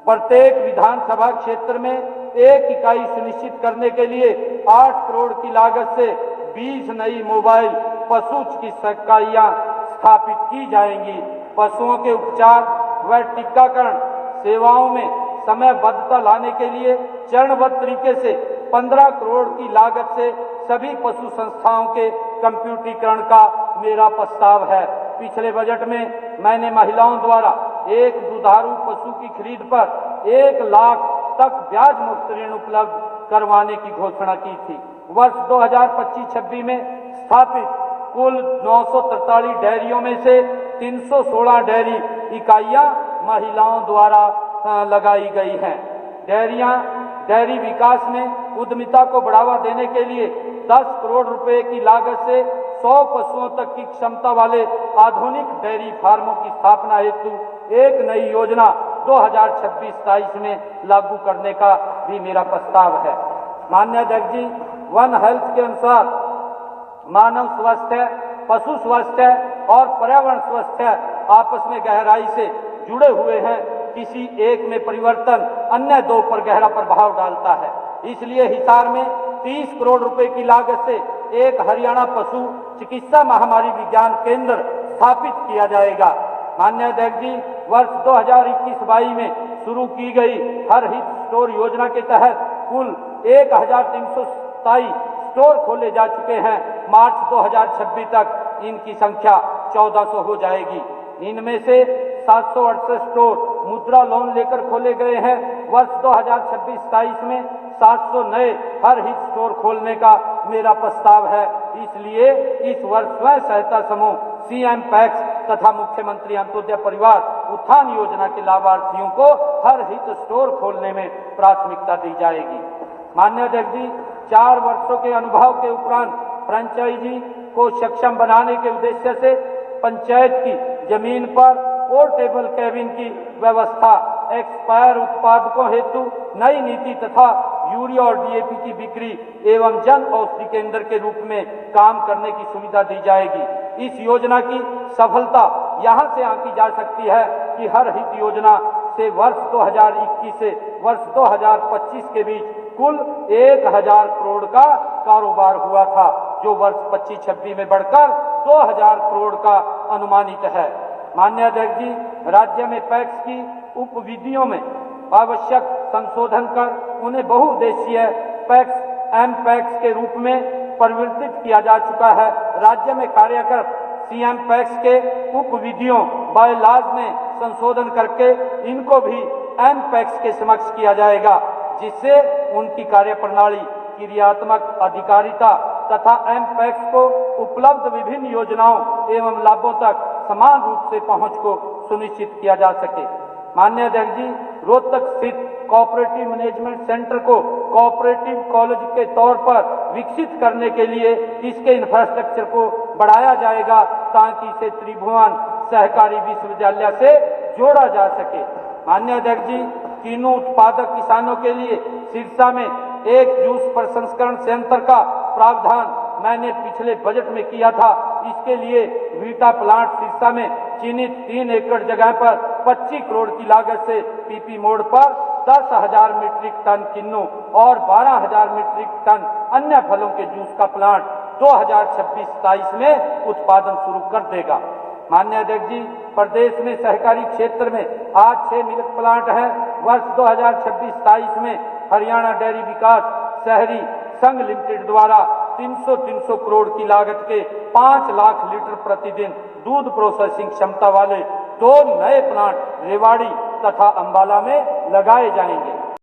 Speaker 2: प्रत्येक विधानसभा क्षेत्र में एक इकाई सुनिश्चित करने के लिए 8 करोड़ की लागत से 20 नई मोबाइल पशु चिकित्सा इकाइयां स्थापित की जाएंगी। पशुओं के उपचार व टीकाकरण सेवाओं में समयबद्धता लाने के लिए चरणबद्ध तरीके से 15 करोड़ की लागत से सभी पशु संस्थाओं के कंप्यूटरीकरण का मेरा प्रस्ताव है। पिछले बजट में मैंने महिलाओं द्वारा एक दुधारू पशु की खरीद पर 1 लाख तक ब्याज मुक्त ऋण उपलब्ध करवाने की घोषणा की थी। वर्ष 2025-26 में स्थापित कुल 943 डेयरियों में से 316 डेयरी इकाइयां महिलाओं द्वारा लगाई गई हैं। डेयरी विकास में उद्यमिता को बढ़ावा देने के लिए 10 करोड़ रुपए की लागत से 100 पशुओं तक की क्षमता वाले आधुनिक डेयरी फार्मों की स्थापना हेतु एक नई योजना 2026-27 में लागू करने का भी मेरा प्रस्ताव है। माननीय अध्यक्ष जी, वन हेल्थ के अनुसार मानव स्वास्थ्य, पशु स्वास्थ्य और पर्यावरण स्वास्थ्य आपस में गहराई से जुड़े हुए हैं। किसी एक में परिवर्तन अन्य 2 पर गहरा प्रभाव डालता है। इसलिए हिसार में 30 करोड़ रुपए की लागत से एक हरियाणा पशु चिकित्सा महामारी विज्ञान केंद्र स्थापित किया जाएगा। माननीय अध्यक्ष जी, वर्ष 2021-22 में शुरू की गई हर हित स्टोर योजना के तहत कुल 1327 स्टोर खोले जा चुके हैं। मार्च 2026 तक इनकी संख्या 1400 हो जाएगी। इनमें से 768 स्टोर मुद्रा लोन लेकर खोले गए हैं। वर्ष 2026-27 में 700 नए हर हित स्टोर खोलने का मेरा प्रस्ताव है। इसलिए इस वर्ष स्वयं सहायता समूह सीएम पैक्स तथा मुख्यमंत्री अंत्योदय परिवार उत्थान योजना के लाभार्थियों को हर हित स्टोर खोलने में प्राथमिकता दी जाएगी। माननीय अध्यक्ष जी, 4 वर्षों के अनुभव के उपरांत फ्रेंचाइजी को सक्षम बनाने के उद्देश्य से पंचायत की जमीन पर पोर्टेबल कैबिन की व्यवस्था, एक्सपायर उत्पादकों हेतु नई नीति तथा यूरिया और डीएपी की बिक्री एवं जन औषधि केंद्र के रूप में काम करने की सुविधा दी जाएगी। इस योजना की सफलता यहां से आंकी जा सकती है कि हर हित योजना से वर्ष 2021 से वर्ष 2025 के बीच कुल 1000 करोड़ का कारोबार हुआ था, जो वर्ष 25-26 में बढ़कर 2000 करोड़ का अनुमानित है। माननीय अध्यक्ष जी, राज्य में पैक्स की उपविधियों में आवश्यक संशोधन कर उन्हें बहुउद्देशीय पैक्स एम पैक्स के रूप में परिवर्तित किया जा चुका है। राज्य में कार्यरत सीएम पैक्स के उपविधियों बायलॉज में संशोधन करके इनको भी एम पैक्स के समक्ष किया जाएगा, जिससे उनकी कार्यप्रणाली, क्रियात्मक अधिकारिता तथा एम पैक्स को उपलब्ध विभिन्न योजनाओं एवं लाभों तक समान रूप से पहुंच को सुनिश्चित किया जा सके। माननीय अध्यक्ष जी, रोहतक स्थित कोऑपरेटिव मैनेजमेंट सेंटर को कोऑपरेटिव कॉलेज के तौर पर विकसित करने के लिए इसके इंफ्रास्ट्रक्चर को बढ़ाया जाएगा ताकि इसे त्रिभुवन सहकारी विश्वविद्यालय से जोड़ा जा सके। माननीय अध्यक्ष जी, किन्नू उत्पादक किसानों के लिए सिरसा में एक जूस प्रसंस्करण संयंत्र का प्रावधान मैंने पिछले बजट में किया था। इसके लिए वीटा प्लांट सिरसा में चिन्हित 3 एकड़ जगह पर 25 करोड़ की लागत से पीपी मोड पर 10,000 मीट्रिक टन किन्नू और 12,000 मीट्रिक टन अन्य फलों के जूस का प्लांट 2026-27 में उत्पादन शुरू कर देगा। माननीय अध्यक्ष जी, प्रदेश में सहकारी क्षेत्र में आज 6 मिल्क प्लांट हैं। वर्ष 2026-27 में हरियाणा डेयरी विकास शहरी संघ लिमिटेड द्वारा 300 करोड़ की लागत के 5 लाख लीटर प्रतिदिन दूध प्रोसेसिंग क्षमता वाले 2 नए प्लांट रेवाड़ी तथा अंबाला में लगाए जाएंगे।